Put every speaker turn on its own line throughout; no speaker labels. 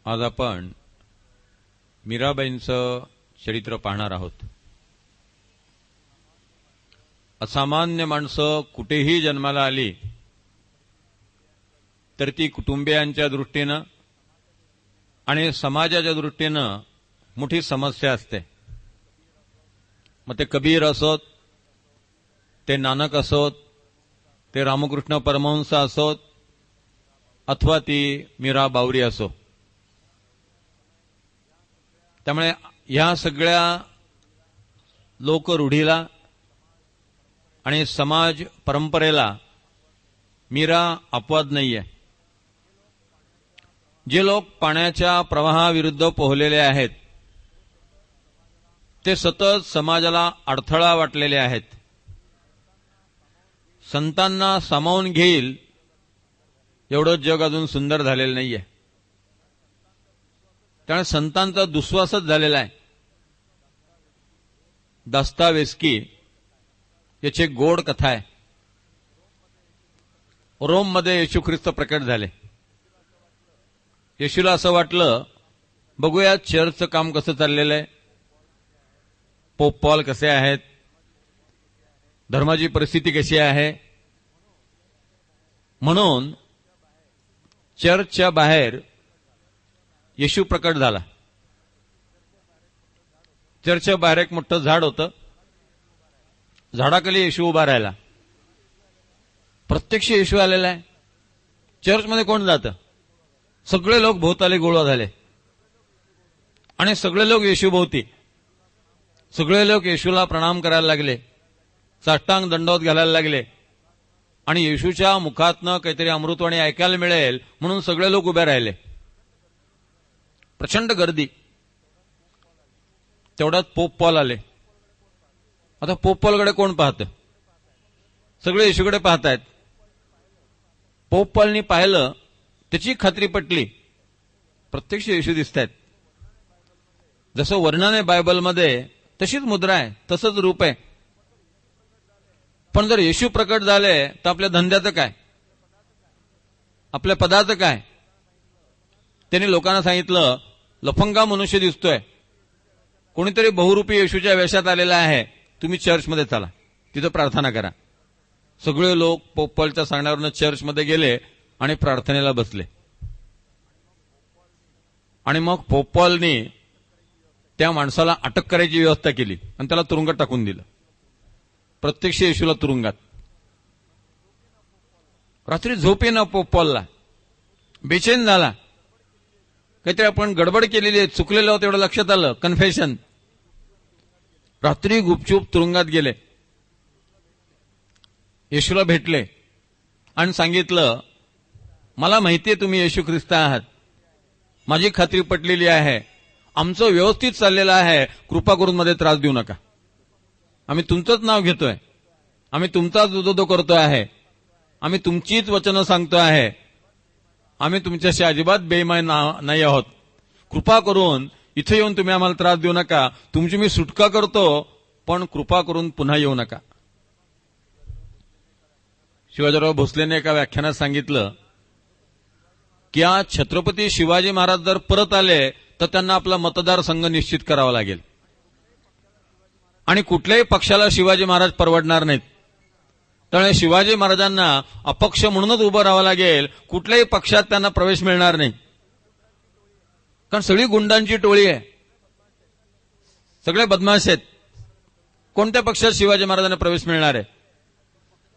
आज आपण मीराबाईंचं चरित्र पाहणार आहोत। असामान्य माणसं कुठेही जन्माला आली तर ती कुटुंबियांच्या दृष्टीनं आणि समाजाच्या दृष्टीनं मोठी समस्या असते। मग ते कबीर असोत, ते नानक असोत, ते रामकृष्ण परमहंस असोत, अथवा ती मीरा बावरी असो। त्यामुळे या सगळ्या लोकरूढीला आणि समाज परंपरेला मीरा अपवाद नाहीये। जे लोक पाण्याच्या प्रवाहाविरुद्ध पोहलेले आहेत ते सतत समाजाला अडथळा वाटलेले आहेत। संतांना सामावून घेईल एवढं जग अजून सुंदर झालेलं नाहीये। त्यामुळे संतांचा दुस्वासच झालेला आहे। दास्तावेस्की याची एक गोड कथा आहे। रोममध्ये येशू ख्रिस्त प्रकट झाले। येशूला असं वाटलं, बघूया चर्चचं काम कसं चाललेलं आहे, पोप पॉल कसे आहेत, धर्माची परिस्थिती कशी आहे। म्हणून चर्चच्या बाहेर येशू प्रकट झाला। चर्चच्या बाहेर एक मोठं झाड होतं, झाडाखाली येशू उभा राहिला। प्रत्यक्ष येशू आलेला आहे। चर्चमध्ये कोण जातं? सगळे लोक भोवताली गोळा झाले आणि सगळे लोक येशू भोवती, सगळे लोक येशूला प्रणाम करायला लागले, साष्टांग दंडवत घालायला लागले आणि येशूच्या मुखातनं काहीतरी अमृतवाणी ऐकायला मिळेल म्हणून सगळे लोक उभे राहिले। प्रचंड गर्दी। तेवढ्यात पोप पॉल आले। आता पोप पॉलकडे कोण पाहतं? सगळे येशूकडे पाहतायत। पोप पॉलनी पाहिलं, त्याची खात्री पटली, प्रत्यक्ष येशू दिसतायत। जसं वर्णन आहे बायबलमध्ये तशीच मुद्रा आहे, तसंच रूप आहे। पण जर येशू प्रकट झाले तर आपल्या धंद्याचं काय, आपल्या पदाचं काय? त्यांनी लोकांना सांगितलं, लफंगा मनुष्य दिसतोय, कोणीतरी बहुरूपी येशूच्या वेशात आलेला आहे, तुम्ही चर्चमध्ये चला, तिथं प्रार्थना करा। सगळे लोक पोप पॉलच्या सांगण्यावरून चर्चमध्ये गेले आणि प्रार्थनेला बसले। आणि मग पोप पॉलनी त्या माणसाला अटक करायची व्यवस्था केली आणि त्याला तुरुंगात टाकून दिलं। प्रत्यक्ष येशूला तुरुंगात। रात्री झोपेना पोप पॉलला, बेचैन झाला। काहीतरी आपण गडबड केलेली आहे, चुकलेलं होतं एवढं लक्षात आलं, कन्फेशन। रात्री गुपचूप तुरुंगात गेले, येशूला भेटले आणि सांगितलं, मला माहितीये तुम्ही येशू ख्रिस्त आहात, माझी खात्री पटलेली आहे, आमचं व्यवस्थित चाललेलं आहे, कृपा करून मध्ये त्रास देऊ नका। आम्ही तुमचंच नाव घेतोय, आम्ही तुमचाच उद्योग करतो आहे, आम्ही तुमचीच वचनं सांगतो आहे, आम्ही तुमच्याशी अजिबात बेईमान नाही आहोत। कृपा करून इथे येऊन तुम्ही आम्हाला त्रास देऊ नका, तुमची मी सुटका करतो, पण कृपा करून पुन्हा येऊ नका। शिवाजीराव भोसलेने एका व्याख्यानात सांगितलं की आज छत्रपती शिवाजी महाराज जर परत आले तर त्यांना आपला मतदारसंघ निश्चित करावा लागेल आणि कुठल्याही पक्षाला शिवाजी महाराज परवडणार नाहीत। त्यामुळे शिवाजी महाराजांना अपक्ष म्हणूनच उभं राहावं लागेल, कुठल्याही पक्षात त्यांना प्रवेश मिळणार नाही, कारण सगळी गुंडांची टोळी आहे, सगळे बदमाश आहेत। कोणत्या पक्षात शिवाजी महाराजांना प्रवेश मिळणार आहे?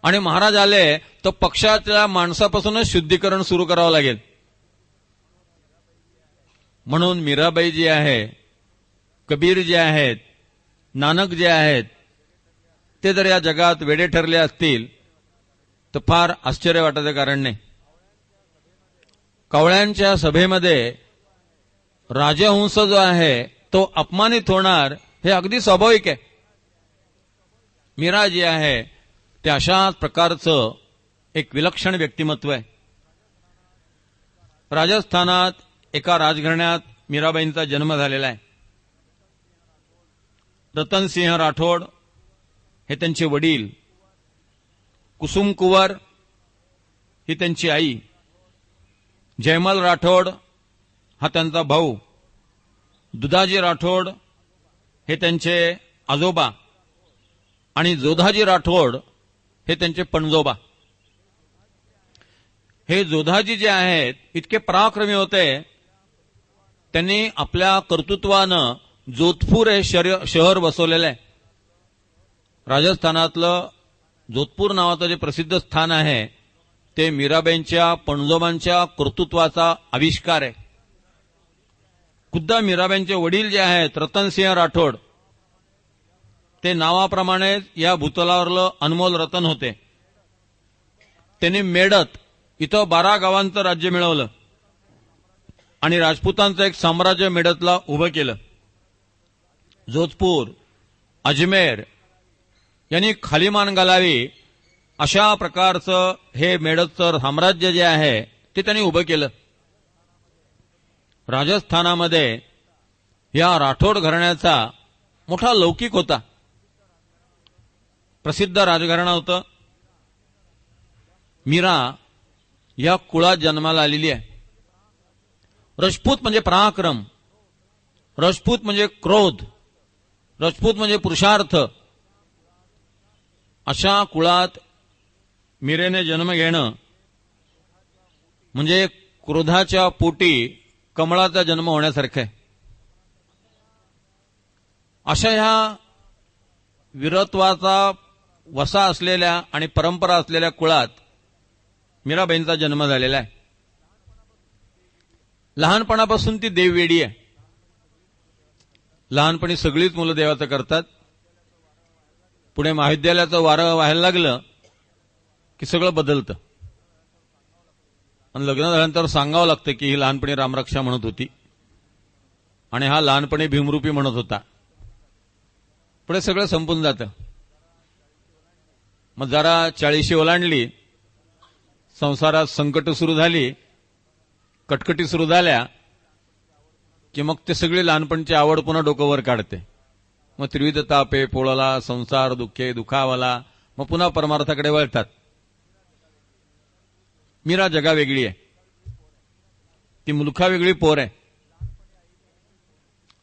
आणि महाराज आले तर पक्षाच्या माणसापासूनच शुद्धीकरण सुरू करावं लागेल। म्हणून मीराबाई जी आहे, कबीर जे आहेत, नानक जे आहेत, ते जर या जगात वेडे ठरले असतील तर फार आश्चर्य वाटायचं कारण नाही। कावळ्यांच्या सभेमध्ये राजहंस जो आहे तो अपमानित होणार हे अगदी स्वाभाविक आहे। मीरा जी आहे ते अशाच प्रकारचं एक विलक्षण व्यक्तिमत्व आहे। राजस्थानात एका राजघराण्यात मीराबाईंचा जन्म झालेला आहे। रतनसिंह राठोड हे त्यांचे वडील, कुसुम कुंवर ही त्यांची आई, जयमल राठोड हा त्यांचा भाऊ, दुधाजी राठोड हे त्यांचे आजोबा आणि जोधाजी राठोड हे त्यांचे पणजोबा. हे जोधाजी जे आहेत इतके पराक्रमी होते, त्यांनी आपल्या कर्तृत्वानं जोधपूर हे शहर बसवलेलं आहे. राजस्थानातलं जोधपूर नावाचं जे प्रसिद्ध स्थान आहे ते मीराबाईंच्या पणजोबांच्या कर्तृत्वाचा आविष्कार आहे. खुद्द मीराबाईंचे वडील जे आहेत रतनसिंह राठोड, ते नावाप्रमाणे या भूतलावरलं अनमोल रतन होते. त्यांनी मेडत इथं 12 गावांचं राज्य मिळवलं आणि राजपुतांचं एक साम्राज्य मेडतला उभं केलं. जोधपूर, अजमेर यांनी खालीमान घालावी अशा प्रकारचं हे मेडतचं साम्राज्य जे आहे ते त्यांनी उभं केलं. राजस्थानामध्ये या राठोड घराण्याचा मोठा लौकिक होता. प्रसिद्ध राजघराणं होतं. मीरा या कुळात जन्माला आलेली आहे. राजपूत म्हणजे पराक्रम, राजपूत म्हणजे क्रोध, राजपूत म्हणजे पुरुषार्थ. अशा कुळात मीरेने जन्म घेणं म्हणजे क्रोधाच्या पोटी कमळाचा जन्म होण्यासारखं आहे. अशा ह्या वीरत्वाचा वसा असलेल्या आणि परंपरा असलेल्या कुळात मीराबाईंचा जन्म झालेला आहे. लहानपणापासून ती देववेडी आहे. लहानपणी सगळीच मुलं देवाचं करतात. पुढे महाविद्यालयाचं वारं व्हायला लागलं की सगळं बदलतं आणि लग्न झाल्यानंतर सांगावं लागतं की ही लहानपणी रामरक्षा म्हणत होती आणि हा लहानपणी भीमरूपी म्हणत होता. पुढे सगळं संपून जातं. मग जरा 40 ओलांडली, संसारात संकट सुरू झाली, कटकटी सुरू झाल्या की मग ते सगळी लहानपणची आवड पुन्हा डोकं वर काढते. मग त्रिविध तापे पोळला, संसार दुःखे दुखावाला, मग पुन्हा परमार्थाकडे वळतात. मीरा जगा वेगळी आहे. ती मुलखा वेगळी पोर आहे.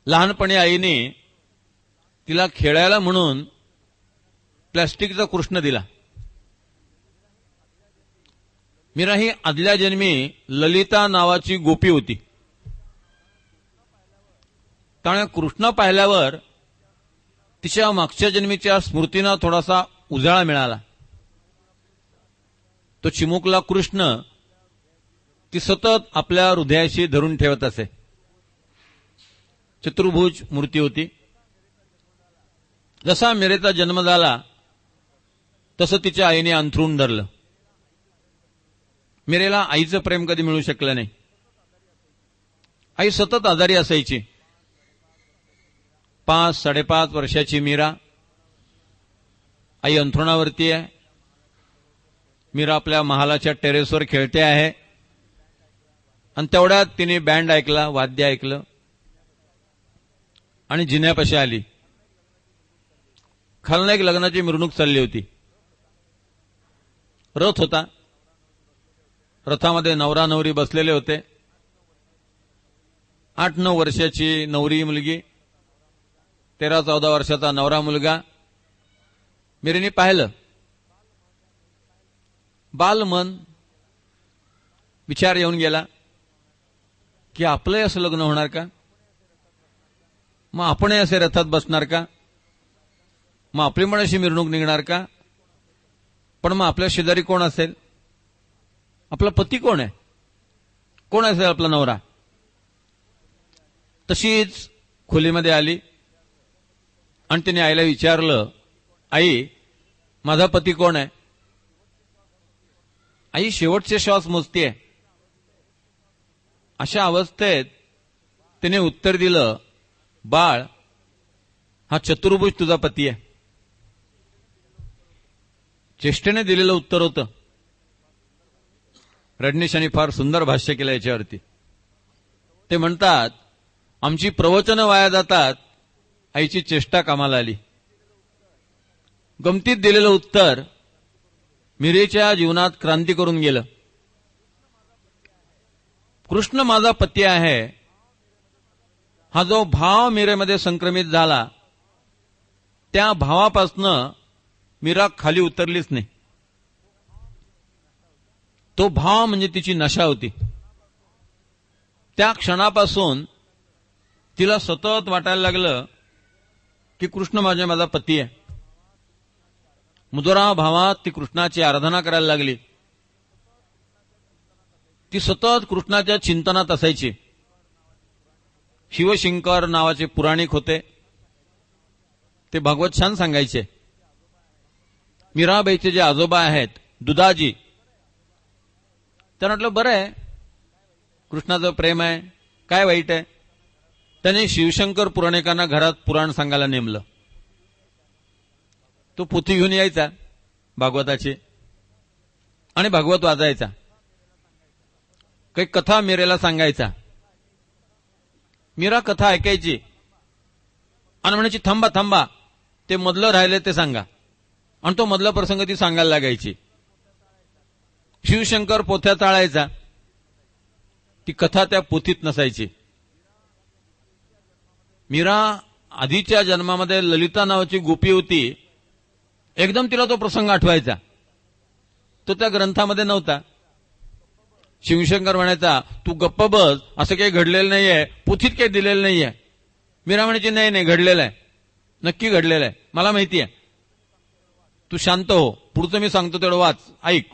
लहानपणी आईने तिला खेळायला म्हणून प्लॅस्टिकचा कृष्ण दिला. मीरा ही आदल्या जन्मी ललिता नावाची गोपी होती. त्यामुळे कृष्ण पाहिल्यावर तिच्या मागच्या जन्मीच्या स्मृतींना थोडासा उजाळा मिळाला. तो चिमुकला कृष्ण ती सतत आपल्या हृदयाशी धरून ठेवत असे. चतुर्भुज मूर्ती होती. जसा मीरेचा जन्म झाला तसं तिच्या आईने अंथरूण धरलं. मीरेला आईचं प्रेम कधी मिळू शकलं नाही. आई सतत आजारी असायची. 5-5.5 वर्षाची मीरा, आई अंथरुणावरती आहे. मीरा आपल्या महालाच्या टेरेसवर खेळते आहे आणि तेवढ्यात तिने बँड ऐकला, वाद्य ऐकलं आणि जिन्यापाशी आली. खालनं एक लग्नाची मिरवणूक चालली होती. रथ होता. रथामध्ये नवरा नवरी बसलेले होते. 8-9 वर्षाची नवरी मुलगी, 13-14 वर्षाचा नवरा मुलगा. मीरेने पाहिलं. बालमन विचार येऊन गेला की आपलंही असं लग्न होणार का? मग आपणही असे रथात बसणार का? मग आपली पण अशी मिरवणूक निघणार का? पण मग आपल्या शेजारी कोण असेल? आपला पती कोण आहे? कोण असेल आपला नवरा? तशीच खोलीमध्ये आली आणि तिने आईला विचारलं, आई माझा पती कोण आहे? आई शेवटचे श्वास मोजतीये. अशा अवस्थेत तिने उत्तर दिलं, बाळ हा चतुर्भुज तुझा पती आहे. चेष्टेने दिलेलं उत्तर होतं. रडनीशांनी फार सुंदर भाष्य केलं याच्यावरती. ते म्हणतात, आमची प्रवचनं वाया जातात, आईची चेष्टा कामाला आली. गमतीत दिलेलं उत्तर मीरेच्या जीवनात क्रांती करून गेलं. कृष्ण माझा पती आहे हा जो भाव मीरेमध्ये संक्रमित झाला, त्या भावापासनं मीरा खाली उतरलीच नाही. तो भाव म्हणजे तिची नशा होती. त्या क्षणापासून तिला सतत वाटायला लागलं की कृष्ण माझा पती आहे. मुजरा भावात ती कृष्णाची आराधना करायला लागली. ती सतत कृष्णाच्या चिंतनात असायची. शिवशंकर नावाचे पुराणिक होते, ते भागवत छान सांगायचे. मीराबाईचे जे आजोबा आहेत दुधाजी, त्यांना म्हटलं बरं आहे, कृष्णाचं प्रेम आहे, काय वाईट आहे. त्याने शिवशंकर पुराणिकांना घरात पुराण सांगायला नेमलं. तो पोथी घेऊन यायचा भागवताची आणि भागवत वाचायचा. काही कथा मीरेला सांगायचा. मीरा कथा ऐकायची आणि म्हणायची थांबा थांबा, ते मधलं राहिले ते सांगा. आणि तो मधला प्रसंग ती सांगायला लागायची. शिवशंकर पोथ्या चाळायचा, ती कथा त्या पोथीत नसायची. मीरा आधीच्या जन्मामध्ये ललिता नावाची गोपी होती. एकदम तिला तो प्रसंग आठवायचा, तो त्या ग्रंथामध्ये नव्हता. शिवशंकर म्हणायचा तू गप्प बस, असं काही घडलेलं नाहीये, पोथीत काही दिलेलं नाहीये. मीरा म्हणायची नाही नाही घडलेलं आहे, नक्की घडलेलं आहे, मला माहिती आहे, तू शांत हो, पुढचं मी सांगतो तेवढं वाच ऐक.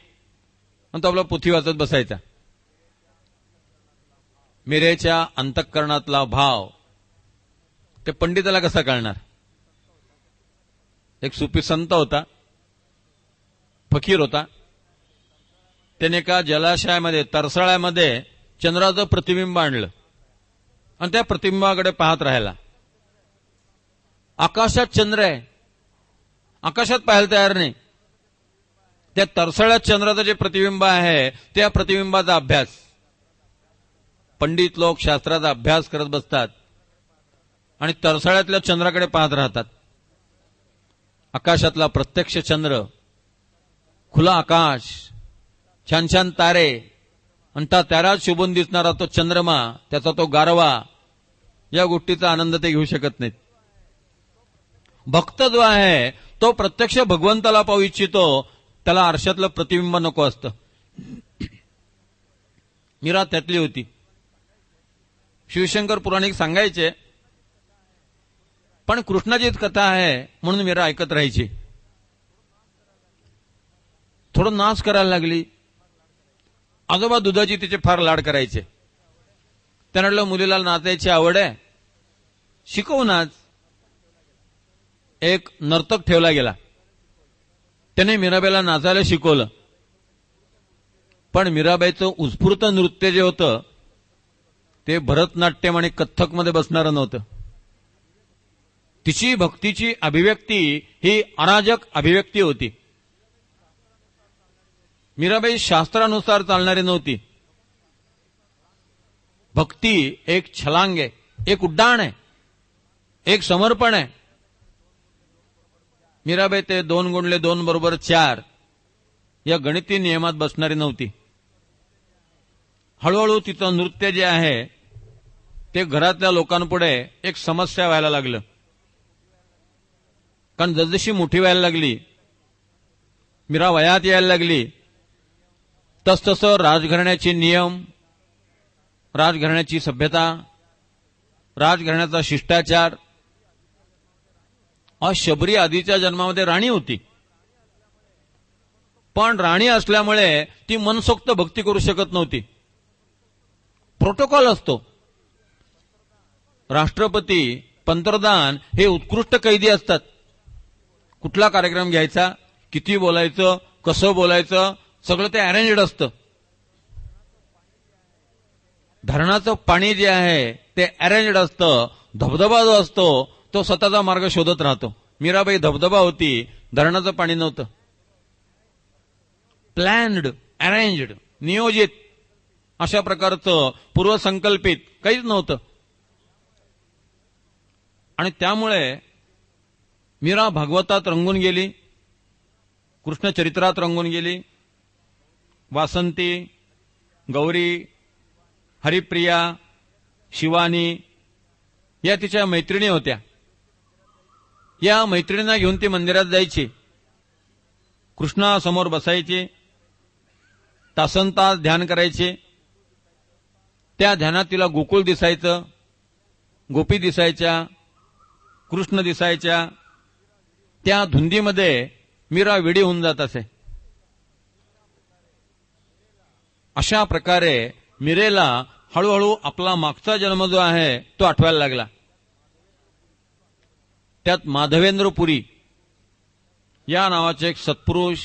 आणि तो आपला पोथी वाचत बसायचा. मीरेच्या अंतःकरणातला भाव ते पंडिताला कसा कळणार. एक सुफी संत होता, फकीर होता. त्याने एका जलाशयामध्ये तरसाळ्यामध्ये चंद्राचं प्रतिबिंब आणलं आणि त्या प्रतिबिंबाकडे पाहत राहिला. आकाशात चंद्र आहे, आकाशात पाहायला तयार नाही. त्या तरसाळ्यात चंद्राचं जे प्रतिबिंब आहे त्या प्रतिबिंबाचा अभ्यास. पंडित लोक शास्त्राचा अभ्यास करत बसतात आणि तरसाळ्यातल्या चंद्राकडे पाहत राहतात. आकाशातला प्रत्यक्ष चंद्र, खुला आकाश, छान छान तारे आणि त्या ताऱ्यात शोभून दिसणारा तो चंद्रमा, त्याचा तो गारवा, या गोष्टीचा आनंद ते घेऊ शकत नाहीत. भक्त जो आहे तो प्रत्यक्ष भगवंताला पाहू इच्छितो, त्याला आरशातलं प्रतिबिंब नको असतं. मीरा त्यातली होती. शिवशंकर पुराणिक सांगायचे, पण कृष्णाचीच कथा आहे म्हणून मीरा ऐकत राहायची. थोडं नाच करायला लागली. आजोबा दुधाची तिचे फार लाड करायचे. त्यांना म्हटलं मुलीला नाचायची आवड आहे, शिकवू नाच. एक नर्तक ठेवला गेला, त्याने मीराबाईला नाचायला शिकवलं. पण मीराबाईचं उत्स्फूर्त नृत्य जे होतं ते भरतनाट्यम आणि कथ्थकमध्ये बसणारं नव्हतं. तिची भक्तीची अभिव्यक्ती ही अराजक अभिव्यक्ती होती. मीराबाई शास्त्रानुसार चालणारी नव्हती. भक्ती एक छलांग आहे, एक उड्डाण आहे, एक समर्पण आहे. मीराबाई ते 2 × 2 = 4 या गणिती नियमात बसणारी नव्हती. हळूहळू तिचं नृत्य जे आहे ते घरातल्या लोकांपुढे एक समस्या व्हायला लागलं. कारण जसजशी मोठी व्हायला लागली, मीरा वयात यायला लागली, तसतसं राजघराण्याचे नियम, राजघराण्याची सभ्यता, राजघराण्याचा शिष्टाचार. शबरी आधीच्या जन्मामध्ये राणी होती, पण राणी असल्यामुळे ती मनसोक्त भक्ती करू शकत नव्हती. प्रोटोकॉल असतो. राष्ट्रपती, पंतप्रधान हे उत्कृष्ट कैदी असतात. कुठला कार्यक्रम घ्यायचा, किती बोलायचं, कसं बोलायचं, सगळं ते अरेंज्ड असतं. धरणाचं पाणी जे आहे ते अरेंज्ड असतं. धबधबा जो असतो तो स्वतःचा मार्ग शोधत राहतो. मीराबाई धबधबा होती, धरणाचं पाणी नव्हतं. प्लॅन्ड, अरेंज्ड, नियोजित अशा प्रकारचं पूर्वसंकल्पित काहीच नव्हतं. आणि त्यामुळे मीरा भागवतात रंगून गेली, कृष्ण चरित्रात रंगून गेली. वासंती, गौरी, हरिप्रिया, शिवानी या तिच्या मैत्रिणी होत्या. या मैत्रिणींना घेऊन ती मंदिरात जायची. कृष्णासमोर बसायची, तासनतास ध्यान करायचे. त्या ध्यानात तिला गोकुळ दिसायचं, गोपी दिसायच्या, कृष्ण दिसायच्या. त्या धुंदीमध्ये मीरा वेडी होऊन जात असे. अशा प्रकारे मीरेला हळूहळू आपला मागचा जन्म जो आहे तो आठवायला लागला. त्यात माधवेंद्रपुरी या नावाचे एक सत्पुरुष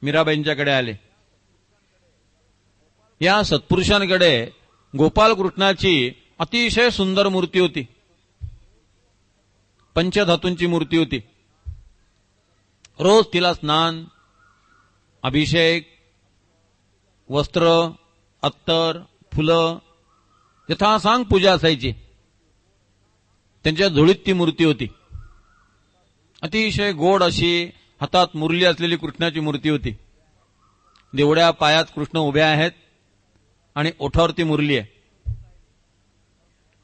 मीराबाईंच्याकडे आले. या सत्पुरुषांकडे गोपालकृष्णाची अतिशय सुंदर मूर्ती होती. पंचधातूंची मूर्ती होती. रोज तिला स्नान, अभिषेक, वस्त्र, अत्तर, फुलं, यथासांग पूजा असायची. त्यांच्या झोळीत ती मूर्ती होती. अतिशय गोड अशी हातात मुरली असलेली कृष्णाची मूर्ती होती. देवड्या पायात कृष्ण उभे आहेत आणि ओठावरती मुरली आहे.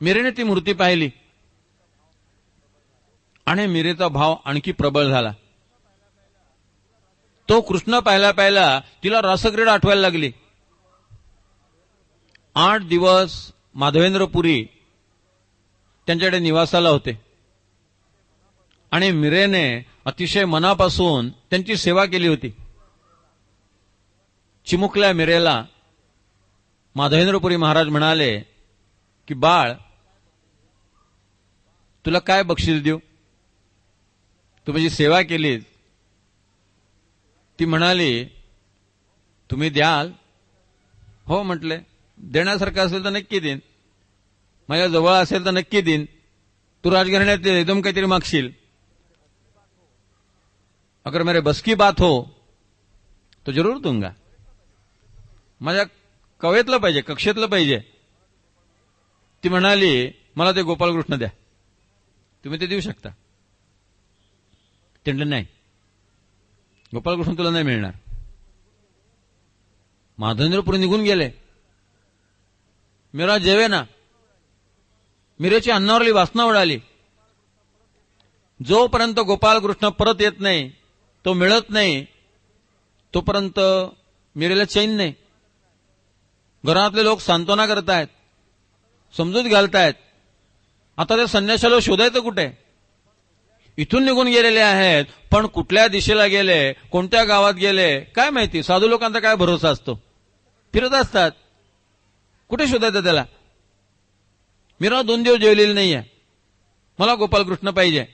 मीरेने ती मूर्ती पाहिली आणि मीरेचा भाव आणखी प्रबळ झाला. तो कृष्ण पाहिला पाहिला तिला रासक्रीडा आठवायला लागली. 8 दिवस माधवेंद्रपुरी त्यांच्याकडे निवासाला होते आणि मीरेने अतिशय मनापासून त्यांची सेवा केली होती. चिमुकल्या मीरेला माधवेंद्रपुरी महाराज म्हणाले की बाळ, तुला काय बक्षीस देऊ? तू माझी सेवा केलीस. ती म्हणाली, तुम्ही द्याल? हो म्हटले, देण्यासारखं असेल तर नक्की देईन. माझ्या जवळ असेल तर नक्की देईन. तू राजघराण्यात एकदम काहीतरी मागशील. अगर मेरे बस की बात हो तो जरूर दूंगा. माझ्या कवेतलं पाहिजे, कक्षेतलं पाहिजे. ती म्हणाली, मला ते गोपालकृष्ण द्या. तुम्ही ते देऊ शकता? ते म्हणलं, नाही, गोपालकृष्ण तुला नाही मिळणार. माधवेंद्रपुरी निघून गेले. मीरा जेवेना. मीरेची अन्नावरली वासना उडाली. जोपर्यंत गोपालकृष्ण परत येत नाही, तो मिळत नाही, तोपर्यंत मीरेला चैन नाही. घरातले लोक सांत्वना करतायत, समजूत घालतायत. आता त्या संन्याशाला शोधायचं कुठे? इथून निघून गेलेले आहेत, पण कुठल्या दिशेला गेले, कोणत्या गावात गेले काय माहिती. साधू लोकांचा काय भरोसा असतो, फिरत असतात. कुठे शोधायचं त्याला? मीरा 2 दिवस जेवलेली नाहीये. मला गोपालकृष्ण पाहिजे.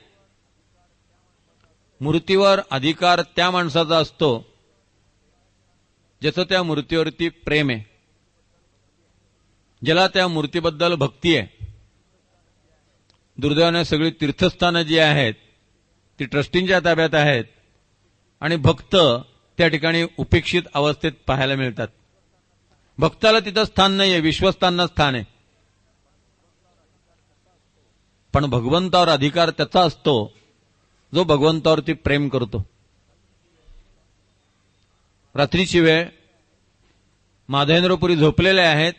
मूर्तीवर अधिकार त्या माणसाचा असतो ज्याचं त्या मूर्तीवरती प्रेम आहे, ज्याला त्या मूर्तीबद्दल भक्ती आहे. दुर्दैवाने सगळी तीर्थस्थानं जी आहेत ती ट्रस्टींच्या ताब्यात आहेत आणि भक्त त्या ठिकाणी उपेक्षित अवस्थेत पाहायला मिळतात. भक्ताला तिथं स्थान नाहीये, विश्वस्तांना स्थान आहे. पण भगवंतावर अधिकार त्याचा असतो जो भगवंतावरती प्रेम करतो. रात्रीची वेळ, माधवेंद्रपुरी झोपलेले आहेत.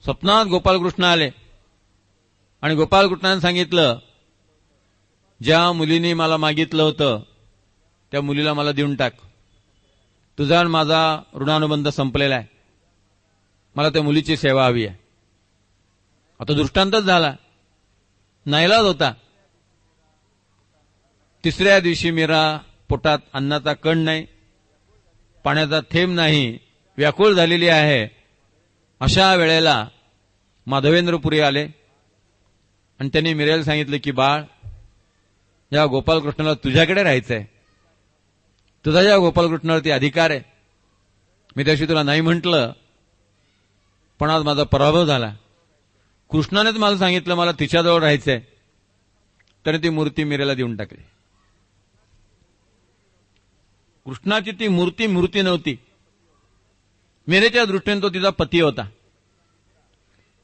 स्वप्नात गोपालकृष्ण आले आणि गोपालकृष्णाने सांगितलं, ज्या मुलीने मला मागितलं होतं त्या मुलीला मला देऊन टाक. तुझा आणि माझा ऋणानुबंध संपलेला आहे. मला त्या मुलीची सेवा हवी आहे. आता दृष्टांतच झाला, नाईलाज होता. 3ऱ्या दिवशी मीरा पोटात अन्नाचा कण नाही, पाण्याचा थेंब नाही, व्याकुळ झालेली आहे. अशा वेळेला माधवेंद्रपुरी आले आणि त्यांनी मीरेला सांगितलं की बाळ, या गोपालकृष्णाला तुझ्याकडे राहायचंय. तुझा या गोपालकृष्णावरती अधिकार आहे. मी त्याशी तुला नाही म्हटलं, पण आज माझा पराभव झाला. कृष्णानेच मला सांगितलं मला तिच्याजवळ राहायचंय. तर ती मूर्ती मीरेला देऊन टाकली. कृष्णाची ती मूर्ती नव्हती. मीरेच्या दृष्टीने तो तिचा पती होता.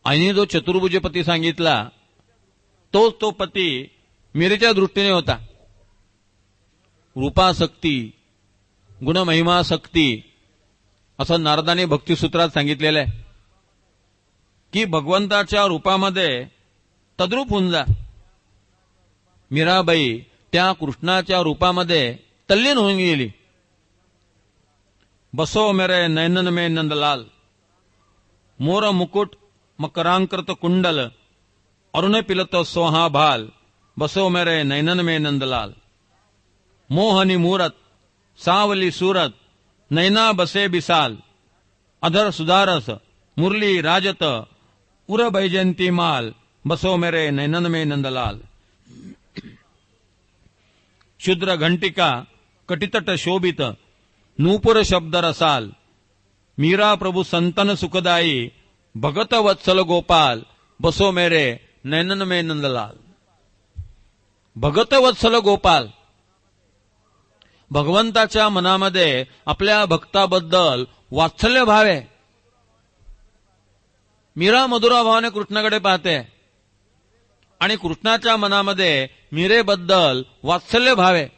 आईने जो चतुर्भुज पती सांगितला तोच तो पती मीरेच्या दृष्टीने होता. रूपासक्ती, गुणमहिमासक्ती असं नारदाने भक्तिसूत्रात सांगितलेलं आहे की भगवंताच्या रूपामध्ये तद्रूप होऊन जा. मीराबाई त्या कृष्णाच्या रूपामध्ये तल्लीन होऊन गेली. बसो मेरे नैनन में नंदलाल, मोर मुकुट मकरांकृत कुंडल, अरुण पिलत सोहा भाल, बसो मेरे नैनन में नंदलाल. मोहनी मूरत सावली सूरत, नैना बसे बिसाल, अधर सुधारस मुरली राजत, उर बैजंती माल, बसो मेरे नैनन में नंदलाल. शुद्र घंटिका कटितट शोभित, नूपुर शब्द रसाल, मीरा प्रभु संतन सुखदाई, भगत वत्सल गोपाल, बसो मेरे नैनन में नंदलाल. भगत वत्सल गोपाल, भगवंताच्या मनामध्ये आपल्या भक्ताबद्दल वात्सल्य भाव आहे. मीरा मधुरा भावाने कृष्णाकडे पाहते आणि कृष्णाच्या मनामध्ये मीरेबद्दल वात्सल्य भाव आहे.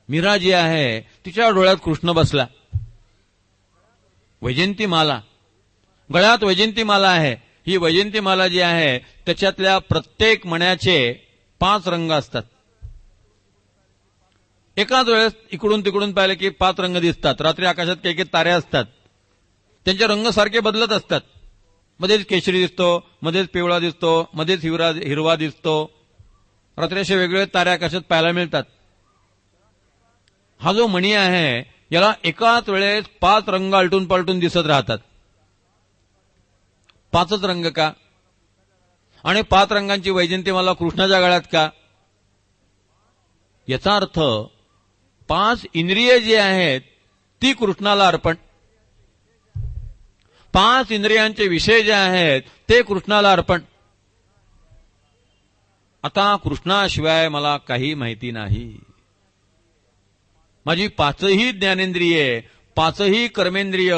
मीरा जी आहे तिच्या डोळ्यात कृष्ण बसला. वैजंती माला, गळ्यात वैजंती माला आहे. ही वैजंती माला जी आहे त्याच्यातल्या प्रत्येक मण्याचे 5 रंग असतात. एकाच वेळेस इकडून तिकडून पाहिले की 5 रंग दिसतात. रात्री आकाशात काही काही तारे असतात, त्यांचे रंग सारखे बदलत असतात. मध्येच केशरी दिसतो, मध्येच पिवळा दिसतो, मध्येच हिरवा दिसतो. रात्री असे वेगवेगळे तारे आकाशात पाहायला मिळतात. हा जो मणी आहे याला एकाच वेळेस 5 रंग आलटून पालटून दिसत राहतात. 5च रंग का? आणि 5 रंगांची वैजंती मला कृष्णाच्या गळ्यात का? याचा अर्थ 5 इंद्रिय जी आहेत ती कृष्णाला अर्पण. 5 इंद्रियांचे विषय जे आहेत ते कृष्णाला अर्पण. आता कृष्णाशिवाय मला काही माहिती नाही. माझी 5ही ज्ञानेंद्रिये, 5ही कर्मेंद्रिय,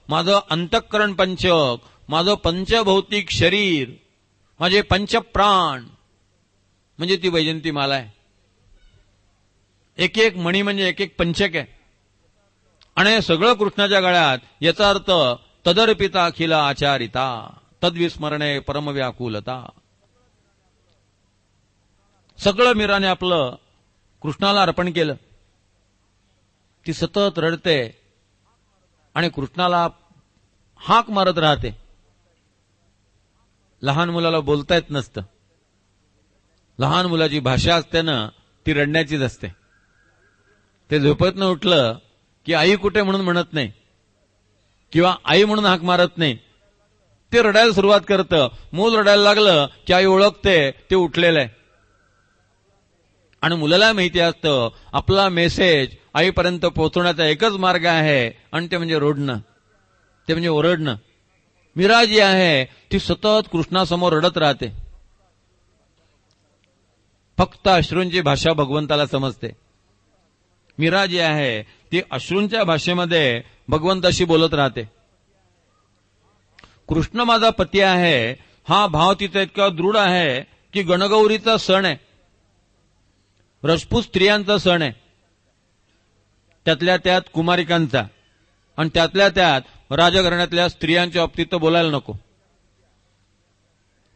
माझं अंतःकरण पंचक, माझं पंचभौतिक शरीर, माझे पंचप्राण म्हणजे ती वैजंती माला आहे. एक एक मणी म्हणजे एक एक पंचक आहे आणि सगळं कृष्णाच्या गळ्यात. याचा अर्थ तदर्पिता अखिल आचारिता, तद्विस्मरणे परमव्याकुलता. सगळं मीराने आपलं कृष्णाला अर्पण केलं. ती सतत रडते आणि कृष्णाला हाक मारत राहते. लहान मुलाला बोलता येत नसतं. लहान मुलाची भाषा असते ना ती रडण्याचीच असते. ते झोपेतनं उठलं की आई कुठे म्हणून म्हणत नाही किंवा आई म्हणून हाक मारत नाही. ते रडायला सुरुवात करतं. मूल रडायला लागलं की आई ओळखते ते उठलेलं आहे. आणि मुलाला माहिती असतं आपला मेसेज आईपर्यंत पोहोचवण्याचा एकच मार्ग आहे आणि ते म्हणजे रोडणं, ते म्हणजे ओरडणं. मीरा जी आहे ती सतत कृष्णासमोर रडत राहते. फक्त अश्रूंची भाषा भगवंताला समजते. मीरा जी आहे ती अश्रूंच्या भाषेमध्ये भगवंताशी बोलत राहते. कृष्ण माझा पती आहे हा भाव तिचा इतका दृढ आहे की गणगौरीचा सण आहे, राजपूत स्त्रियांचा सण आहे, त्यातल्या त्यात कुमारिकांचा. आणि त्यातल्या त्यात राजघराण्यातल्या स्त्रियांच्या बाबतीत तर बोलायला नको.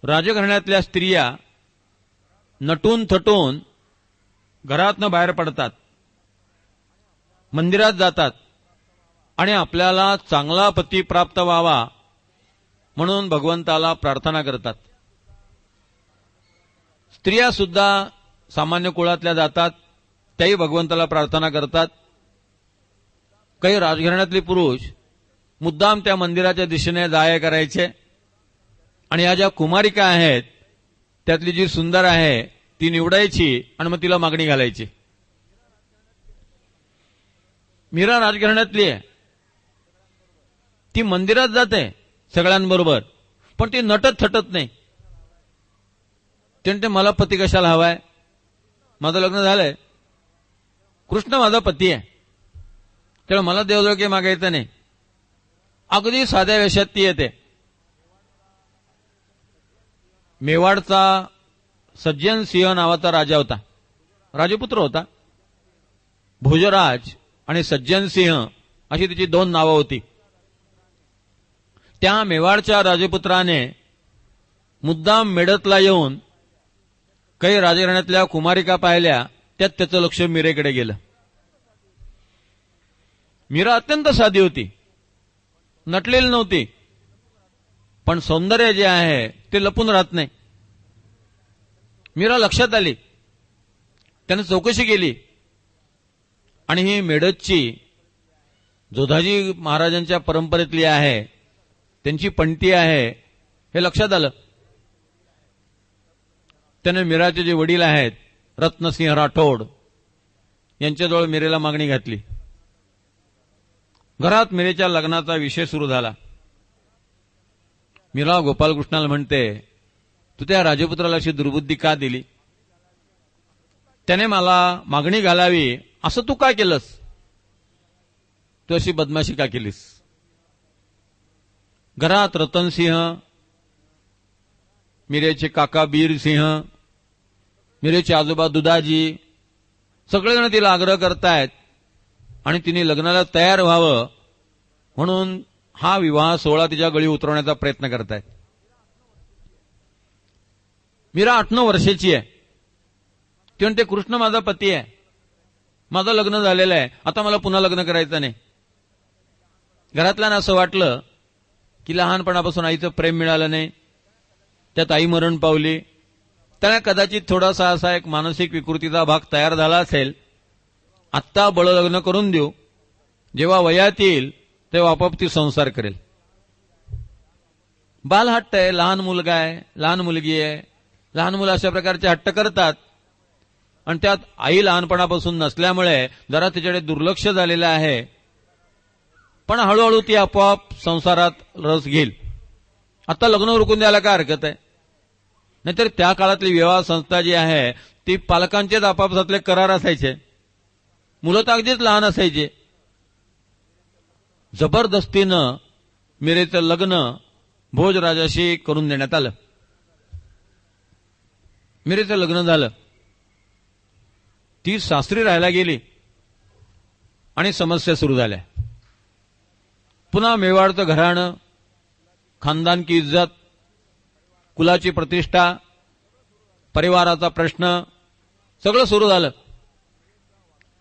राजघराण्यातल्या स्त्रिया नटून थटून घरातनं बाहेर पडतात, मंदिरात जातात आणि आपल्याला चांगला पती प्राप्त व्हावा म्हणून भगवंताला प्रार्थना करतात. स्त्रिया सुद्धा सामान्य कुळातल्या जातात, त्याही भगवंताला प्रार्थना करतात. काही राजघराण्यातले पुरुष मुद्दाम त्या मंदिराच्या दिशेने जाया करायचे आणि या ज्या कुमारिका आहेत त्यातली जी सुंदर आहे ती निवडायची आणि मग तिला मागणी घालायची. मीरा राजघराण्यातली आहे, ती मंदिरात जाते सगळ्यांबरोबर, पण ती नटत थटत नाही. ते म्हणते मला पती कशाला हवाय, माझं लग्न झालंय, कृष्ण माझा पती आहे, त्यामुळे मला देवजवळ काही मागायचं नाही. अगदी साध्या वेशात ती येते. मेवाडचा सज्जन सिंह नावाचा राजा होता, राजपुत्र होता. भोजराज आणि सज्जन सिंह अशी तिची 2 नावं होती. त्या मेवाडच्या राजपुत्राने मुद्दाम मेढतला येऊन काही राजघराण्यातल्या कुमारिका पाहिल्या, त्यात त्याचं लक्ष मीरेकडे गेलं. मीरा अत्यंत साधी होती, नटलेली नव्हती, पण सौंदर्य जे आहे ते लपून राहत नाही. मीरा लक्षात आली, त्याने चौकशी केली आणि ही मेढतची जोधाजी महाराजांच्या परंपरेतली आहे, त्यांची पणती आहे हे लक्षात आलं. त्याने मीराचे जे वडील आहेत रत्नसिंह राठोड यांच्याजवळ मीरेला मागणी घातली. घरात मीरेच्या लग्नाचा विषय सुरू झाला. मीरा गोपालकृष्णाला म्हणते, तू त्या राजपुत्राला अशी दुर्बुद्धी का दिली? त्याने मला मागणी घालावी असं तू का केलंस? तू अशी बदमाशी का केलीस? घरात रतनसिंह, मीरेचे काका बीरसिंह, मीरेचे आजोबा दुधाजी सगळेजण तिला आग्रह करतायत आणि तिने लग्नाला तयार व्हावं म्हणून हा विवाह सोहळा तिच्या गळी उतरवण्याचा प्रयत्न करतायत. मीरा 8-9 वर्षाची आहे. ती म्हणते, कृष्ण माझा पती आहे, माझं लग्न झालेलं आहे, आता मला पुन्हा लग्न करायचं नाही. घरातल्यानं असं वाटलं की लहानपणापासून आईचं प्रेम मिळालं नाही, त्यात आई मरण पावली, त्याला कदाचित थोडासा असा एक मानसिक विकृतीचा भाग तयार झाला असेल. आत्ता बळ लग्न करून देऊ, जेव्हा वयात येईल तेव्हा आपोआप ती संसार करेल. बालहट्ट आहे, लहान मुलगा आहे, लहान मुलगी आहे, लहान मुलं अशा प्रकारचे हट्ट करतात आणि त्यात आई लहानपणापासून नसल्यामुळे जरा तिच्याकडे दुर्लक्ष झालेलं आहे. पण हळूहळू ती आपोआप संसारात रस घेईल. आता लग्न उरकून द्यायला काय हरकत आहे? नाहीतर त्या काळातली विवाह संस्था जी आहे ती पालकांचेच आपापसातले करार असायचे, मुलं तर अगदीच लहान असायचे. जबरदस्तीनं मीरेचं लग्न भोजराजाशी करून देण्यात आलं. मीरेचं लग्न झालं, ती सासरी राहायला गेली आणि समस्या सुरू झाल्या. पुन्हा मेवाडचं घराणं, खानदान की इज्जत, कुलाची प्रतिष्ठा, परिवाराचा प्रश्न सगळं सुरू झालं.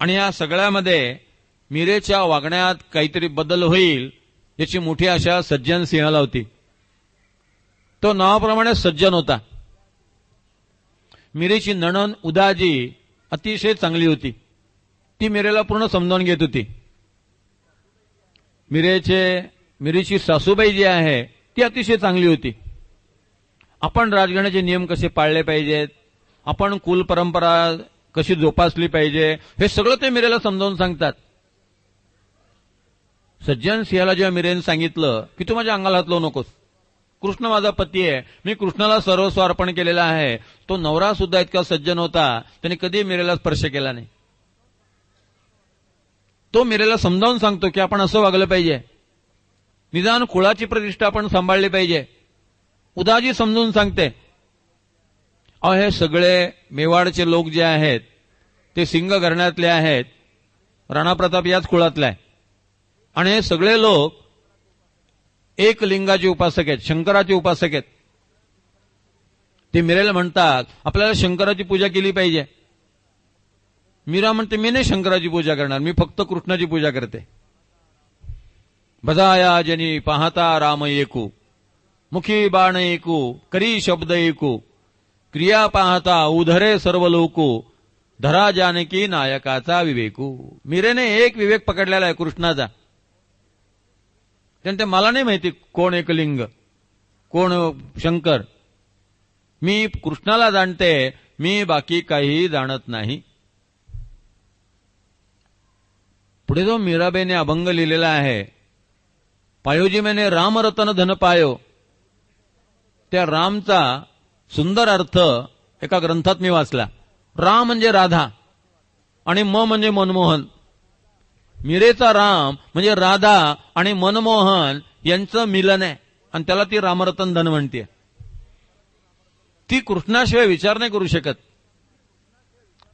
आणि या सगळ्यामध्ये मीरेच्या वागण्यात काहीतरी बदल होईल याची मोठी आशा सज्जन सिंहाला होती. तो नावाप्रमाणे सज्जन होता. मीरेची नणंद उदाजी अतिशय चांगली होती. ती मीरेला पूर्ण समजावून घेत होती. मीरेची सासूबाई जी आहे ती अतिशय चांगली होती. आपण राजघराण्याचे नियम कसे पाळले पाहिजेत, आपण कुल परंपरा कशी जोपासली पाहिजे, हे सगळं ते मीरेला समजावून सांगतात. सज्जन सिंहाला जेव्हा मीरेने सांगितलं की तू माझ्या अंगाला हात लावू नकोस, कृष्ण माझा पती आहे, मी कृष्णाला सर्वस्व अर्पण केलेला आहे. तो नवरा सुद्धा इतका सज्जन होता, त्याने कधी मीरेला स्पर्श केला नाही. तो मीरेला समजावून सांगतो की आपण असं वागलं पाहिजे, निदान कुळाची प्रतिष्ठा आपण सांभाळली पाहिजे. उदाजी समजून सांगते. हे सगळे मेवाडचे लोक जे आहेत ते सिंग घराण्यातले आहेत, राणा प्रताप याच कुळातला आहे. आणि हे सगळे लोक एक लिंगाचे उपासक आहेत, शंकराचे उपासक आहेत. ते मीरेला म्हणतात आपल्याला शंकराची पूजा केली पाहिजे. मीरा म्हणते मी नाही शंकराची पूजा करणार, मी फक्त कृष्णाची पूजा करते. बजाया जनी पाहता राम एकू, मुखी बाण एकू, करी शब्द एकू, क्रिया पाहता उधरे सर्व लोकू, धरा जानकी नायकाचा विवेकू. मीरेने एक विवेक पकडलेला आहे कृष्णाचा. त्यांचे मला नाही माहिती कोण एकलिंग कोण शंकर, मी कृष्णाला जाणते, मी बाकी काही जाणत नाही. पुढे जो मीराबाईने अभंग लिहिलेला आहे, पायोजी मैंने राम रतन धन पायो, त्या रामचा सुंदर अर्थ एका ग्रंथात मी वाचला. राम म्हणजे राधा आणि म म्हणजे मनमोहन. मीरेचा राम म्हणजे राधा आणि मनमोहन यांचं मिलन आहे आणि त्याला ती रामरतन धन म्हणते. ती कृष्णाशिवाय विचार नाही करू शकत.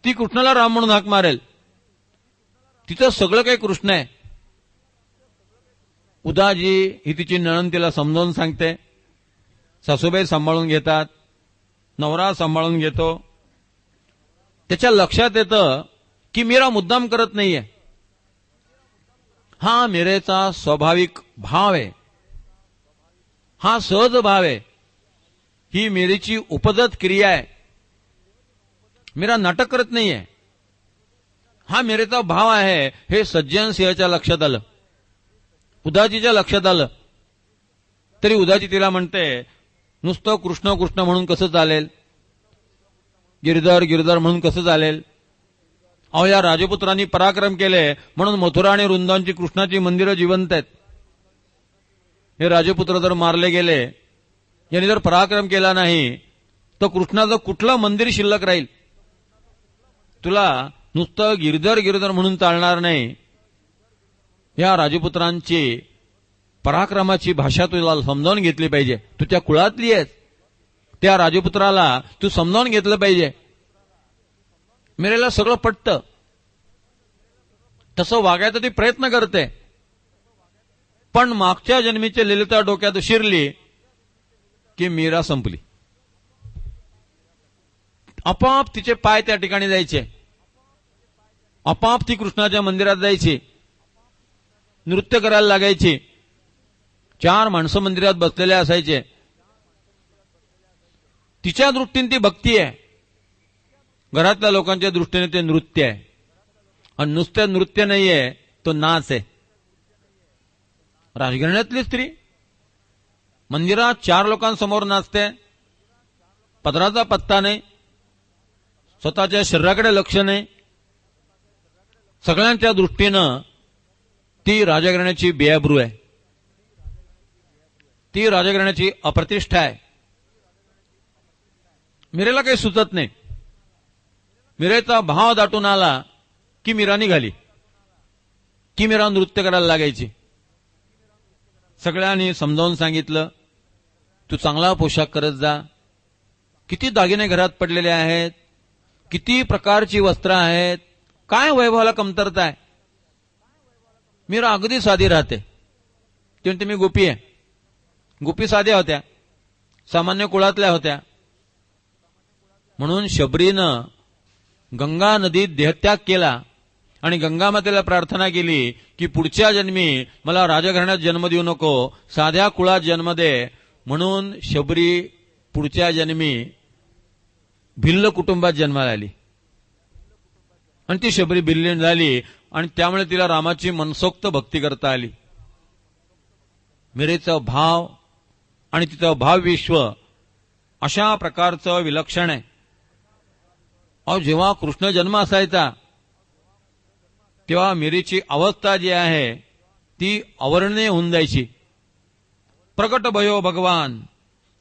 ती कृष्णाला राम म्हणून हाक मारेल. तिचं सगळं काही कृष्ण आहे. उदाजी ही तिची नणंद तिला समजावून सांगते. सासूबाई सांभाळून घेतात, नवरा सांभाळून घेतो. त्याच्या लक्षात येतं की मीरा मुद्दाम करत नाहीये. हा मीरेचा स्वाभाविक भाव आहे, हा सहज भाव आहे, ही मीरेची उपजत क्रिया आहे. मीरा नाटक करत नाहीये, हा मीरेचा भाव आहे. हे सज्जन सिंहच्या लक्षात आलं, उदाजीच्या लक्षात आलं. तरी उदाजी तिला म्हणते, नुसतं कृष्ण कृष्ण म्हणून कसं चालेल, गिरधर गिरधर म्हणून कसं चालेल. अहो, या राजपुत्रांनी पराक्रम केले म्हणून मथुरा आणि वृंदावनची कृष्णाची मंदिरं जिवंत आहेत. हे राजपुत्र जर मारले गेले, यांनी जर पराक्रम केला नाही, तर कृष्णाचं कुठलं मंदिर शिल्लक राहील. तुला नुसतं गिरधर गिरधर म्हणून चालणार नाही. या राजपुत्रांची पराक्रमाची भाषा तुला समजावून घेतली पाहिजे. तू त्या कुळातली आहेस, त्या राजपुत्राला तू समजावून घेतलं पाहिजे. मीरेला सगळं पटतं, तसं वागायचा ती प्रयत्न करते. पण मागच्या जन्मीची ललिता डोक्यात शिरली की मीरा संपली. आपोआप तिचे पाय त्या ठिकाणी जायचे, आपोआप ती कृष्णाच्या मंदिरात जायची, नृत्य करायला लागायची. 4 माणसं मंदिरात बसलेले असायचे. तिच्या दृष्टीने ती भक्ती आहे, घरातल्या लोकांच्या दृष्टीने ते नृत्य आहे. आणि नुसतं नृत्य नाहीये, तो नाच आहे. राजघराण्यातली स्त्री मंदिरात 4 लोकांसमोर नाचते, पदराचा पत्ता नाही, स्वतःच्या शरीराकडे लक्ष नाही. सगळ्यांच्या दृष्टीनं ती राजघराण्याची बेअब्रू आहे, ती राजघराण्याची अप्रतिष्ठा आहे. मीरेला काही सुचत नाही. मीरेचा भाव दाटून आला की मीरा निघाली, की मीरा नृत्य करायला लागायची. सगळ्यांनी समजावून सांगितलं, तू चांगला पोशाख करत जा. किती दागिने घरात पडलेले आहेत, किती प्रकारची वस्त्र आहेत, काय वैभवाला कमतरता आहे. मीरा अगदी साधी राहते. ती म्हणते, मी गोपी आहे. गोपी साध्या होत्या, सामान्य कुळातल्या होत्या. म्हणून शबरीनं गंगा नदीत देहत्याग केला आणि गंगामातेला प्रार्थना केली की पुढच्या जन्मी मला राजघराण्यात जन्म देऊ नको, साध्या कुळात जन्म दे. म्हणून शबरी पुढच्या जन्मी भिल्ल कुटुंबात जन्माला आली आणि ती शबरी भिल्लीन झाली आणि त्यामुळे तिला रामाची मनसोक्त भक्ती करता आली. मीरेचा भाव आणि तिचं भावविश्व अशा प्रकारचं विलक्षण आहे. अहो, जेव्हा कृष्ण जन्म असायचा तेव्हा मीरेची अवस्था जी आहे ती अवर्णनीय होऊन जायची. प्रकट भयो भगवान,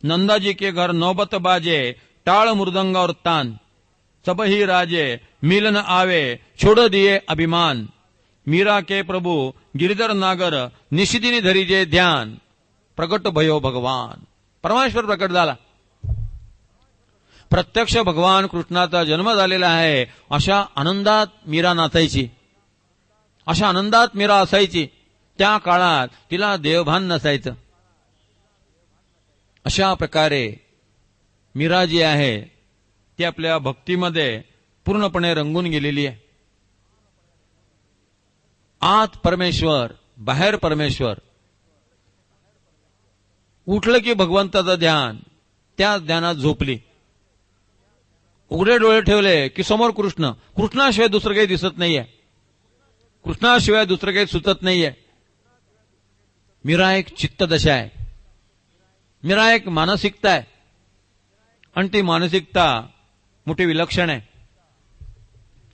नंदाजी के घर नौबत बाजे, टाळ मृदंग और तान, सब ही राजे मिलन आवे, छोड़ दिए अभिमान. मीरा के प्रभु गिरिधर नागर, निशिदिनी धरीजे ध्यान. प्रकट भयो भगवान, परमेश्वर प्रकट झाला. प्रत्यक्ष भगवान कृष्णाचा जन्म झालेला आहे अशा आनंदात मीरा नाचायची, अशा आनंदात मीरा असायची. त्या काळात तिला देवभान नसायचं. अशा प्रकारे मीरा जी आहे ती आपल्या भक्तीमध्ये पूर्णपणे रंगून गेलेली आहे. आत परमेश्वर, बाहेर परमेश्वर. उठलं की भगवंताचं ध्यान, त्या ध्यानात झोपली. उघडे डोळे ठेवले की समोर कृष्ण. कृष्णाशिवाय दुसरं काही दिसत नाहीये, कृष्णाशिवाय दुसरं काही सुचत नाहीये. मीरा एक चित्तदशा आहे, मीरा एक मानसिकता आहे आणि ती मानसिकता मोठी विलक्षण आहे.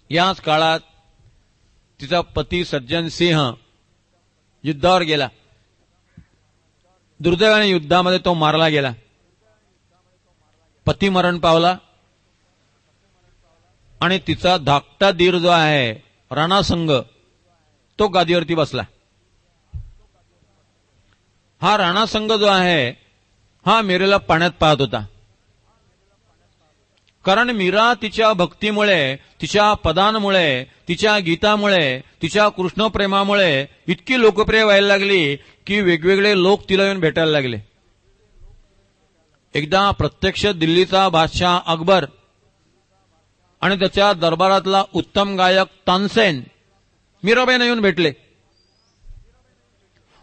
याच काळात तिचा पती सज्जन सिंह युद्धावर गेला. दुर्दैवाने युद्धामध्ये तो मारला गेला. पती मरण पावला आणि तिचा धाकटा दीर जो आहे राणासंग, तो गादीवरती बसला. हा राणासंग जो आहे हा मीरेला पाण्यात पाहत होता. कारण मीरा तिच्या भक्तीमुळे, तिच्या पदांमुळे, तिच्या गीतामुळे, तिच्या कृष्णप्रेमामुळे इतकी लोकप्रिय व्हायला लागली की वेगवेगळे लोक तिला येऊन भेटायला लागले. एकदा प्रत्यक्ष दिल्लीचा बादशाह अकबर आणि त्याच्या दरबारातला उत्तम गायक तानसेन मीराबाईंना येऊन भेटले.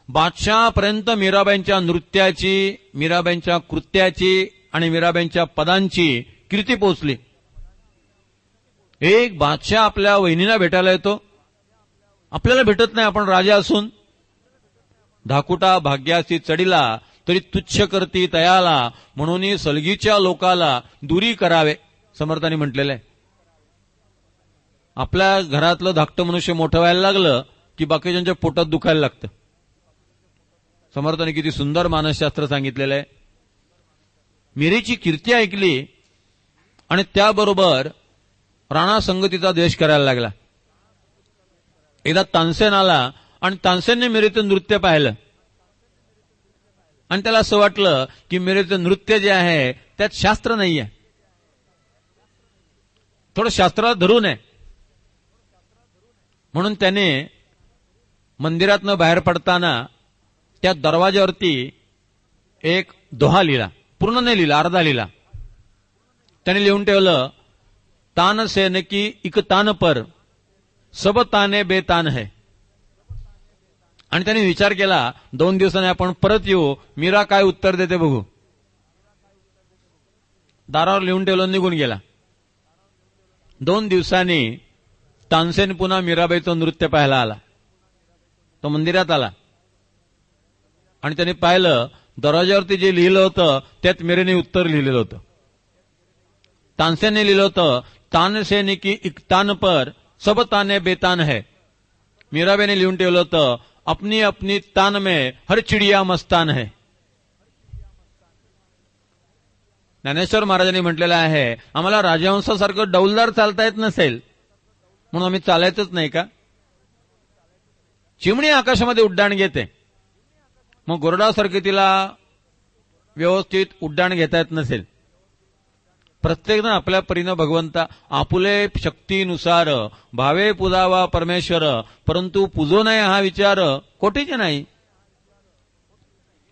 बादशहापर्यंत मीराबाईंच्या नृत्याची, मीराबाईंच्या कृत्याची आणि मीराबाईंच्या पदांची कीर्ती पोहोचली. एक बादशाह आपल्या वहिनीला भेटायला येतो, आपल्याला भेटत नाही, आपण राजा असून. धाकुटा भाग्यासी चढिला तरी तुच्छ करती तयाला, म्हणून सलगीच्या लोकाला दुरी करावे, समर्थांनी म्हटलेलं आहे. आपल्या घरातलं धाकटं मनुष्य मोठं व्हायला लागलं की बाकीच्यांच्या पोटात दुखायला लागतं. समर्थांनी किती सुंदर मानसशास्त्र सांगितलेलं आहे. मीरेची कीर्ती ऐकली आणि त्याबरोबर राणा संगतीचा द्वेष करायला लागला. एकदा तानसेन आला आणि तानसेनने मीरेचं नृत्य पाहिलं आणि त्याला असं वाटलं की मीरेचं नृत्य जे आहे त्यात शास्त्र नाहीये, थोडं शास्त्राला धरून आहे. म्हणून त्याने मंदिरातनं बाहेर पडताना त्या दरवाजावरती एक दोहा लिहिला, पूर्ण नाही लिहिला, अर्धा लिहिला. त्याने लिहून ठेवलं, तान सेन की इक तान पर सब ताने बेतान है. आणि त्याने विचार केला, 2 दिवसांनी आपण परत येऊ, मीरा काय उत्तर देते बघू. दारावर लिहून ठेवलं, निघून गेला. 2 दिवसांनी तानसेन पुन्हा मीराबाईचं नृत्य पाहायला आला. तो मंदिरात आला आणि त्याने पाहिलं, दरवाजावरती जे लिहिलं होतं त्यात मीरेने उत्तर लिहिलेलं होतं. तानसेनने लिहिलं होतं, तानसेन की इक तान पर सब ताने बेतान है. मीराबाईने लिहून ठेवलं होतं, अपनी अपनी तान में हर चिडिया मस्तान है. ज्ञानेश्वर महाराजांनी म्हटलेलं आहे, आम्हाला राजहंसासारखं डौलदार चालता येत नसेल म्हणून आम्ही चालायचंच नाही का. चिमणी आकाशामध्ये उड्डाण घेते, मग गोरडासारखे तिला व्यवस्थित उड्डाण घेता येत नसेल. प्रत्येकजण आपल्या परीनं भगवंता आपुले शक्तीनुसार भावे पुजावा परमेश्वर, परंतु पूजो नये हा विचार कोटीचे नाही.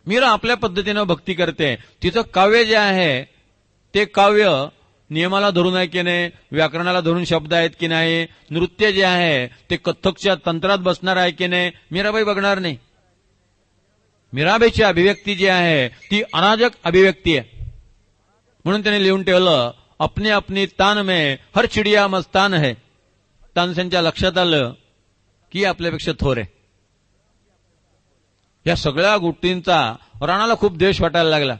मीरा आपल्या पद्धतीनं भक्ती करते. तिचं काव्य जे आहे ते काव्य नियमाला धरून आहे की नाही, व्याकरणाला धरून शब्द आहेत की नाही, नृत्य जे आहे ते कथ्थकच्या तंत्रात बसणार आहे की नाही, मीराबाई बघणार नाही. मीराबाईची अभिव्यक्ती जी आहे ती अनाजक अभिव्यक्ती आहे. म्हणून त्याने लिहून ठेवलं, अपने अपनी तान में हर चिडिया मस्तान है. तानसेनच्या लक्षात आलं की आपल्यापेक्षा थोर आहे. या सगळ्या गोष्टींचा राणाला खूप द्वेष वाटायला लागला.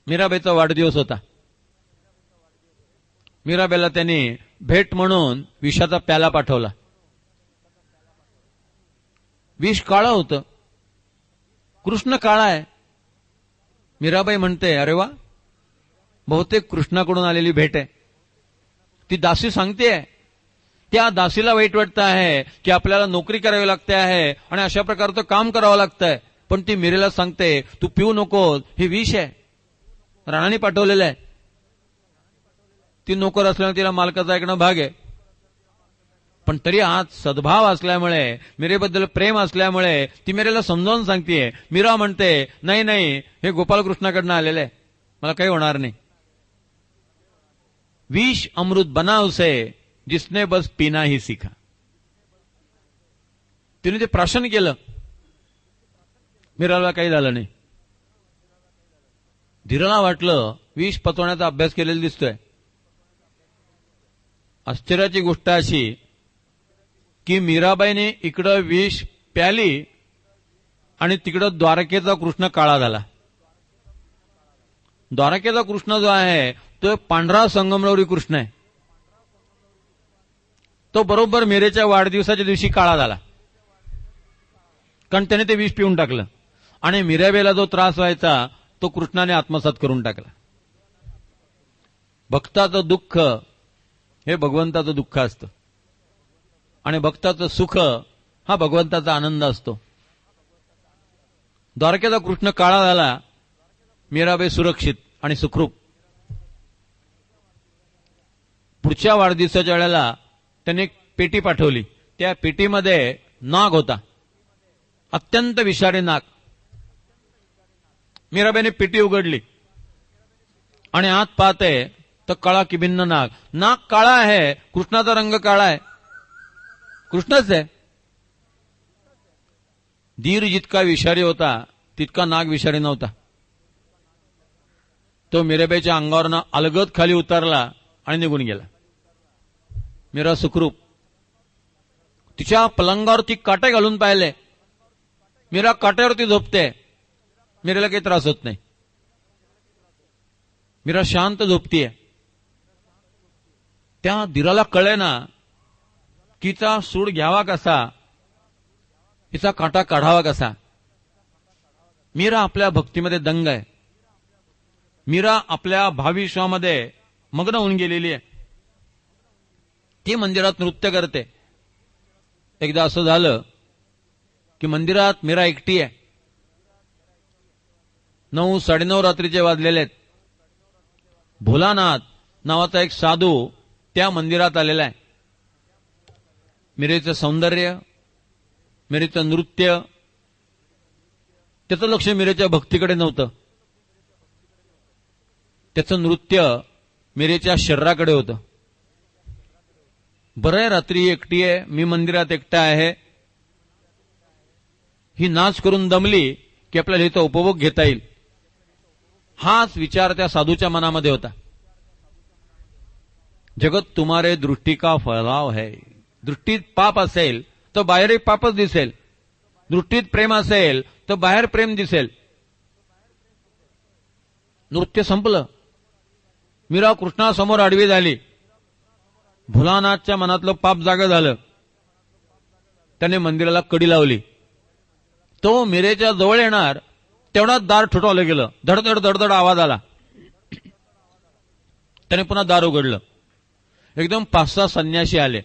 मीराबाईचा वाढदिवस होता. मीराबाईला त्यांनी भेट म्हणून विषाचा प्याला पाठवला. विष काळं होतं, कृष्ण काळा आहे. मीराबाई म्हणते, अरे वा, बहुतेक कृष्णाकडून आलेली भेट आहे. ती दासी सांगते, त्या दासीला वाईट वाटतं आहे की आपल्याला नोकरी करावी लागते आहे आणि अशा प्रकारचं काम करावं लागतंय, पण ती मीरेला सांगते, तू पिऊ नको, हे विष आहे, राणाने पाठवलेलं आहे. ती नोकर असल्यामुळे तिला मालकाचं ऐकणं भाग आहे, पण तरी आज सद्भाव असल्यामुळे, मीरेबद्दल प्रेम असल्यामुळे ती मीरेला समजावून सांगतेय. मीरा म्हणते, नाही नाही, हे गोपालकृष्णाकडनं आलेलं आहे, मला काही होणार नाही. विष अमृत बना उसे जिसने बस पीना ही सीखा. तिने ते प्राशन केलं, मीराला काही झालं नाही. धीराला वाटलं विष पचवण्याचा अभ्यास केलेला दिसतोय. आश्चर्याची गोष्ट अशी की मीराबाईने इकडं विष प्याली आणि तिकडं द्वारकेचा कृष्ण काळा झाला. द्वारकेचा कृष्ण जो आहे तो पांढरा संगमरवरी कृष्ण आहे. तो बरोबर मीरेच्या वाढदिवसाच्या दिवशी काळा झाला, कारण त्याने ते विष पिऊन टाकलं आणि मीराबाईला जो त्रास व्हायचा तो कृष्णाने आत्मसात करून टाकला. भक्ताचं दुःख हे भगवंताचं दुःख असतं आणि भक्ताचं सुख हा भगवंताचा आनंद असतो. द्वारकेचा कृष्ण काळा झाला, मीराबाई सुरक्षित आणि सुखरूप. पुढच्या वाढदिवसाच्या वेळेला त्याने एक पेटी पाठवली. त्या पेटीमध्ये नाग होता, अत्यंत विषारी नाग. मीराबाईने पेटी उघडली आणि आत पाहते तर काळा किभिन्न नाग. नाग काळा आहे, कृष्णाचा रंग काळा आहे, कृष्णच आहे. धीर जितका विषारी होता तितका नाग विषारी नव्हता. तो मीराबाईच्या अंगावरनं अलगद खाली उतरला आणि निघून गेला. मीरा सुखरूप तिच्या पलंगावरती काटे घालून पाहिले. मीरा काट्यावरती झोपते, मीराला काही त्रास होत नाही. मीरा शांत झोपतीये. त्या धीराला कळे ना कीचा सूड घ्यावा कसा, हिचा काटा काढावा कसा. मीरा आपल्या भक्तीमध्ये दंग आहे. मीरा आपल्या भाविश्वामध्ये मग्न होऊन गेलेली आहे. ती मंदिरात नृत्य करते. एकदा असं झालं की मंदिरात मीरा एकटी आहे. 9, 9:30 रात्रीचे वाजलेले आहेत. भोलानाथ नावाचा एक साधू त्या मंदिरात आलेला आहे. मीरेचं सौंदर्य, मीरेचं नृत्य, त्याचं लक्ष मीरेच्या भक्तीकडे नव्हतं. त्याचं नृत्य मीरेच्या शरीराकडे होतं. बरं रात्री एकटी आहे, मी मंदिरात एकटा आहे, ही नाच करून दमली की आपल्याला हिचा उपभोग घेता येईल, हाच विचार त्या साधूच्या मनामध्ये होता. जगत तुम्हारे दृष्टी का फैलाव है. दृष्टीत पाप असेल तर बाहेरही पापच दिसेल, दृष्टीत प्रेम असेल तर बाहेर प्रेम दिसेल. नृत्य संपलं. मीरा कृष्णासमोर आडवी झाली. भोलानाथच्या मनातलं पाप जागं झालं. त्याने मंदिराला कडी लावली. तो मीरेच्या जवळ येणार तेवढाच दार ठोठावलं गेलं. धडधड धडधड आवाज आला. त्याने पुन्हा दार उघडलं. एकदम 5-6 संन्यासी आले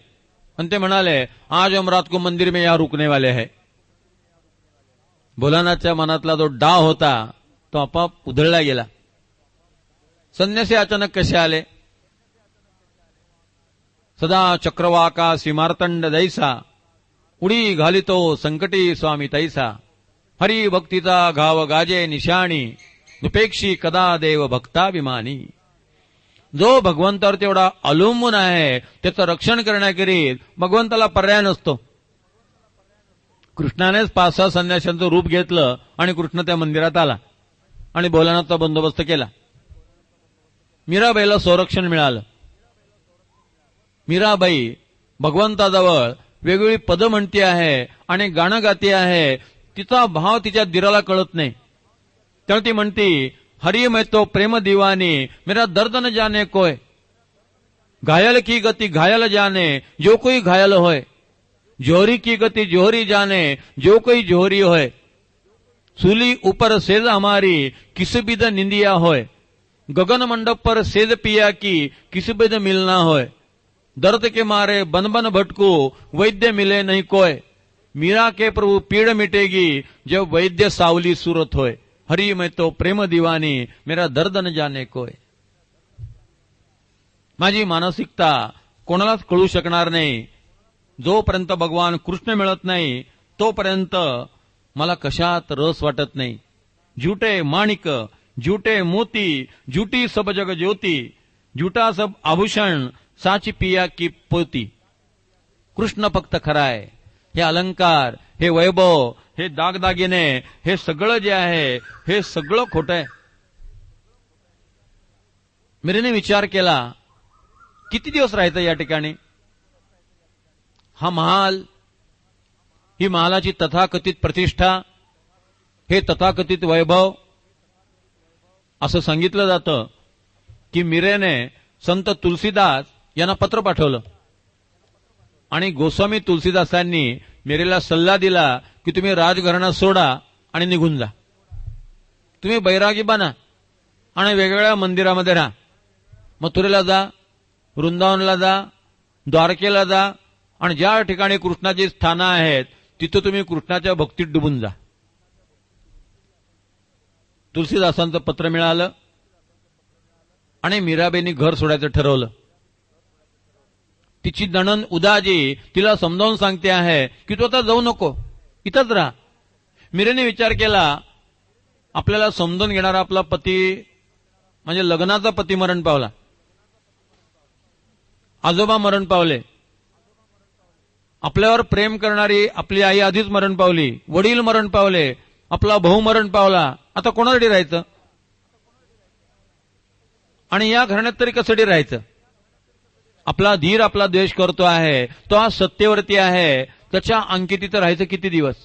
आणि ते म्हणाले, आज हम रात को मंदिर में यहां रुकने वाले हैं. भोलानाथच्या मनातला जो डाव होता तो आपोआप उधळला गेला. संन्यासी अचानक कसे आले. सदा चक्रवाका सीमार्तंड दैसा, उडी घालितो संकटी स्वामी तैसा. हरी भक्तीचा घाव गाजे निशाणी, नुपेक्षी कदा देव भक्ताभिमानी. जो भगवंतावर तेवढा अवलंबून आहे त्याचं रक्षण करण्याकरीत भगवंताला पर्याय नसतो. कृष्णानेच 5-6 संन्याशांचं रूप घेतलं आणि कृष्ण त्या मंदिरात आला आणि भोलानाथचा बंदोबस्त केला. मीराबाईला संरक्षण मिळालं. मीराबाई भगवंताजवळ वेगवेगळी पद म्हणती आहे आणि गाणं गाती आहे. तिचा भाव तिच्या धीराला कळत नाही. त्यामुळे ती म्हणती, हरी मैं तो प्रेम दीवानी, मेरा दर्द न जाने कोय. घायल की गति घायल जाने, जो कोई घायल होय. जोहरी की गति जोहरी जाने, जो कोई जोहरी होय. सूली ऊपर सेज हमारी, किस बिद निंदिया होय. गगन मंडप पर सेज पिया की, किस बिद मिलना होय. दर्द के मारे बन बन भटकू, वैद्य मिले नहीं कोय. मीरा के प्रभु पीड़ मिटेगी, जब वैद्य सावली सूरत होय. हरी मैं तो प्रेम दीवानी, मेरा दर्द न जाने कोय. माझी मानसिकता कोणालाच कळू शकणार नाही. जोपर्यंत भगवान कृष्ण मिळत नाही तोपर्यंत मला कशात रस वाटत नाही. झूठे माणिक, झूठे मोती, झूठी सब जग ज्योती. झूठा सब आभूषण, साची पिया की पोती. कृष्ण फक्त खरा आहे. हे अलंकार, हे वैभव, हे दागदागिने, हे सगळं जे आहे हे सगळं खोटं आहे. मीरेने विचार केला, किती दिवस राहायचं या ठिकाणी. हा महाल, ही महालाची तथाकथित प्रतिष्ठा, हे तथाकथित वैभव. असं सांगितलं जातं की मीरेने संत तुलसीदास यांना पत्र पाठवलं आणि गोस्वामी तुलसीदासांनी मीरेला सल्ला दिला की तुम्ही राजघराणा सोडा आणि निघून जा. तुम्ही बैरागी बना आणि वेगवेगळ्या मंदिरामध्ये राहा. मथुरेला जा, वृंदावनला जा, द्वारकेला जा आणि ज्या ठिकाणी कृष्णाची स्थानं आहेत तिथं तुम्ही कृष्णाच्या भक्तीत डुबून जा. तुलसीदासांचं पत्र मिळालं आणि मीराबाईंनी घर सोडायचं ठरवलं. तिची नणंद उदाजी तिला समजावून सांगते आहे की तू आता जाऊ नको, इथंच राहा. मीरेने विचार केला, आपल्याला समजून घेणारा आपला पती म्हणजे लग्नाचा पती मरण पावला, आजोबा मरण पावले, आपल्यावर प्रेम करणारी आपली आई आधीच मरण पावली, वडील मरण पावले, आपला भाऊ मरण पावला, आता कोणासाठी राहायचं? आणि या घराण्यात तरी कशासाठी राहायचं? आपला धीर आपला द्वेष करतो आहे, तो आज सत्तेवरती आहे, त्याच्या अंकितीत राहायचं किती दिवस?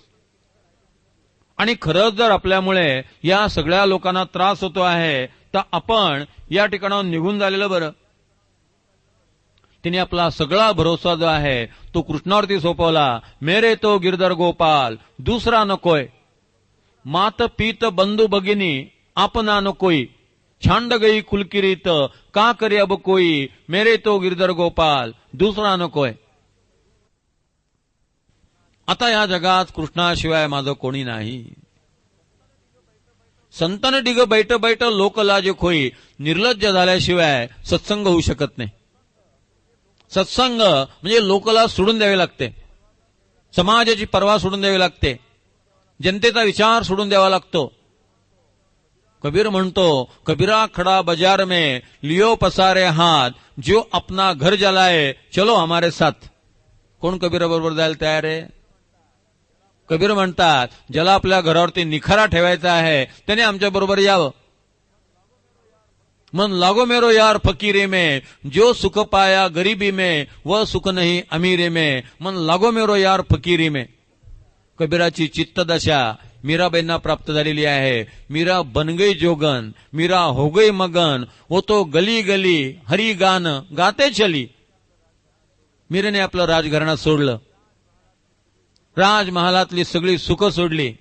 आणि खरंच जर आपल्यामुळे या सगळ्या लोकांना त्रास होतो आहे तर आपण या ठिकाणाहून निघून झालेलं बरं. तिने आपला सगळा भरोसा जो आहे तो कृष्णावरती सोपवला. मेरे तो गिरधर गोपाल दुसरा नकोय, मात पीत बंधू भगिनी आपना नकोई, छांड गई कुलकिरीत का करे अब कोई, मेरे तो गिरधर गोपाल दुसरा नकोय. आता या जगात कृष्णाशिवाय माझं कोणी नाही. संतन डिग बैठ बैठ लोकलाज खोई, निर्लज्ज झाल्याशिवाय सत्संग होऊ शकत नाही. सत्संग म्हणजे लोकलाज सोडून द्यावे लागते, समाजाची पर्वा सोडून द्यावी लागते, जनतेचा विचार सोडून द्यावा लागतो. कबीर म्हणतो, कबीरा खडा बाजार में लियो पसारे हात, जो अपना घर जलाए चलो हमारे साथ. कोण कबीरा बरोबर जायला तयार आहे? कबीर म्हणतात, ज्याला आपल्या घरावरती निखारा ठेवायचा आहे त्याने आमच्या बरोबर यावं. मन लागो मेरो यार फकीरी में, जो सुख पाया गरीबी में वह सुख नहीं अमीरी में, मन लागो मेरो यार फकीरी में. कबीराची चित्तदशा मीराबाईंना प्राप्त झालेली आहे. मीरा बन गई जोगन, मीरा हो गई मगन, वो तो गली गली हरी गान गाते चली. मीरेने आपलं राजघराणा सोडलं, राजमहालातली सगळी सुख सोडली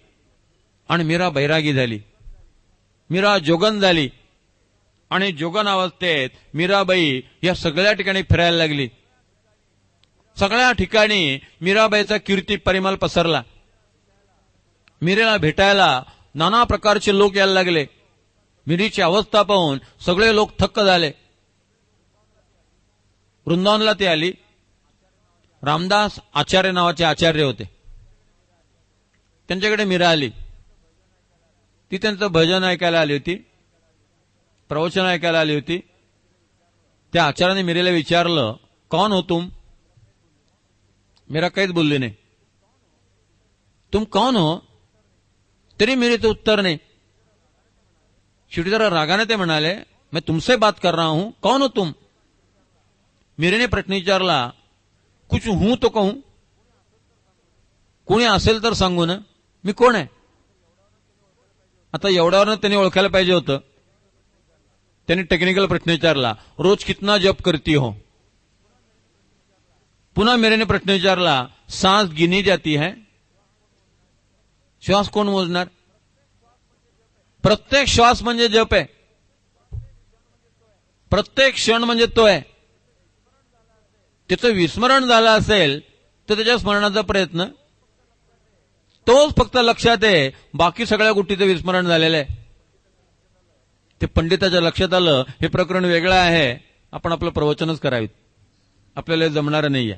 आणि मीरा बैरागी झाली, मीरा जोगन झाली. आणि जोगन अवस्थेत मीराबाई या सगळ्या ठिकाणी फिरायला लागली. सगळ्या ठिकाणी मीराबाईचा कीर्ती परिमल पसरला. मीरेला भेटायला नाना प्रकारचे लोक यायला लागले. मीरेची अवस्था पाहून सगळे लोक थक्क झाले. वृंदावनला ती आली. रामदास आचार्य नावाचे आचार्य होते, त्यांच्याकडे मीरा आली. ती त्यांचं भजन ऐकायला आली होती, प्रवचन ऐकायला आली होती. त्या आचार्याने मीरेला विचारलं, कौन हो तुम? मीरा काहीच बोलली नाही. तुम कौन हो? तरी मीरेचं उत्तर नाही. शेवटी जरा रागाने ते म्हणाले, मैं तुमसे बात कर रहा हूं, कौन हो तुम? मीरेने प्रश्न विचारला, कुछ हूं तो कहूं, कोणी असेल तर सांगू ना, मी कोण आहे? आता एवढ्यावरनं त्यांनी ओळखायला पाहिजे होतं. त्यांनी टेक्निकल प्रश्न विचारला, रोज कितना जप करती हो? पुन्हा मेरेने प्रश्न विचारला, सांस गिनी जाती है? श्वास कोण मोजणार? प्रत्येक श्वास म्हणजे जप आहे, प्रत्येक क्षण म्हणजे तो आहे. त्याचं विस्मरण झालं असेल तर त्याच्या स्मरणाचा प्रयत्न, तोच फक्त लक्षात आहे, बाकी सगळ्या गोष्टीचं विस्मरण झालेलं आहे. ते पंडिताच्या लक्षात आलं, हे प्रकरण वेगळं आहे, आपण आपलं प्रवचनच करावीत, आपल्याला जमणार नाहीये.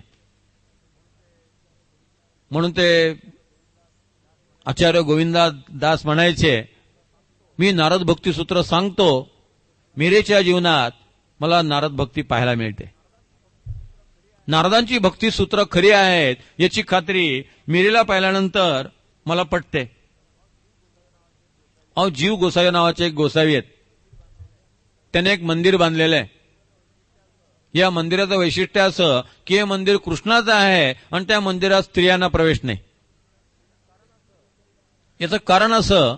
म्हणून ते आचार्य गोविंदा दास म्हणायचे, मी नारद भक्ती सूत्र सांगतो, मीरेच्या जीवनात मला नारद भक्ती पाहायला मिळते. नारदांची भक्ती सूत्र खरी आहेत याची खात्री मीरेला पाहिल्यानंतर मला पटते. अहो, जीव गोसावी नावाचे एक गोसावी आहेत, त्याने एक मंदिर बांधलेलं आहे. या मंदिराचं वैशिष्ट्य असं की हे मंदिर कृष्णाचं आहे आणि त्या मंदिरात स्त्रियांना प्रवेश नाही. याचं कारण असं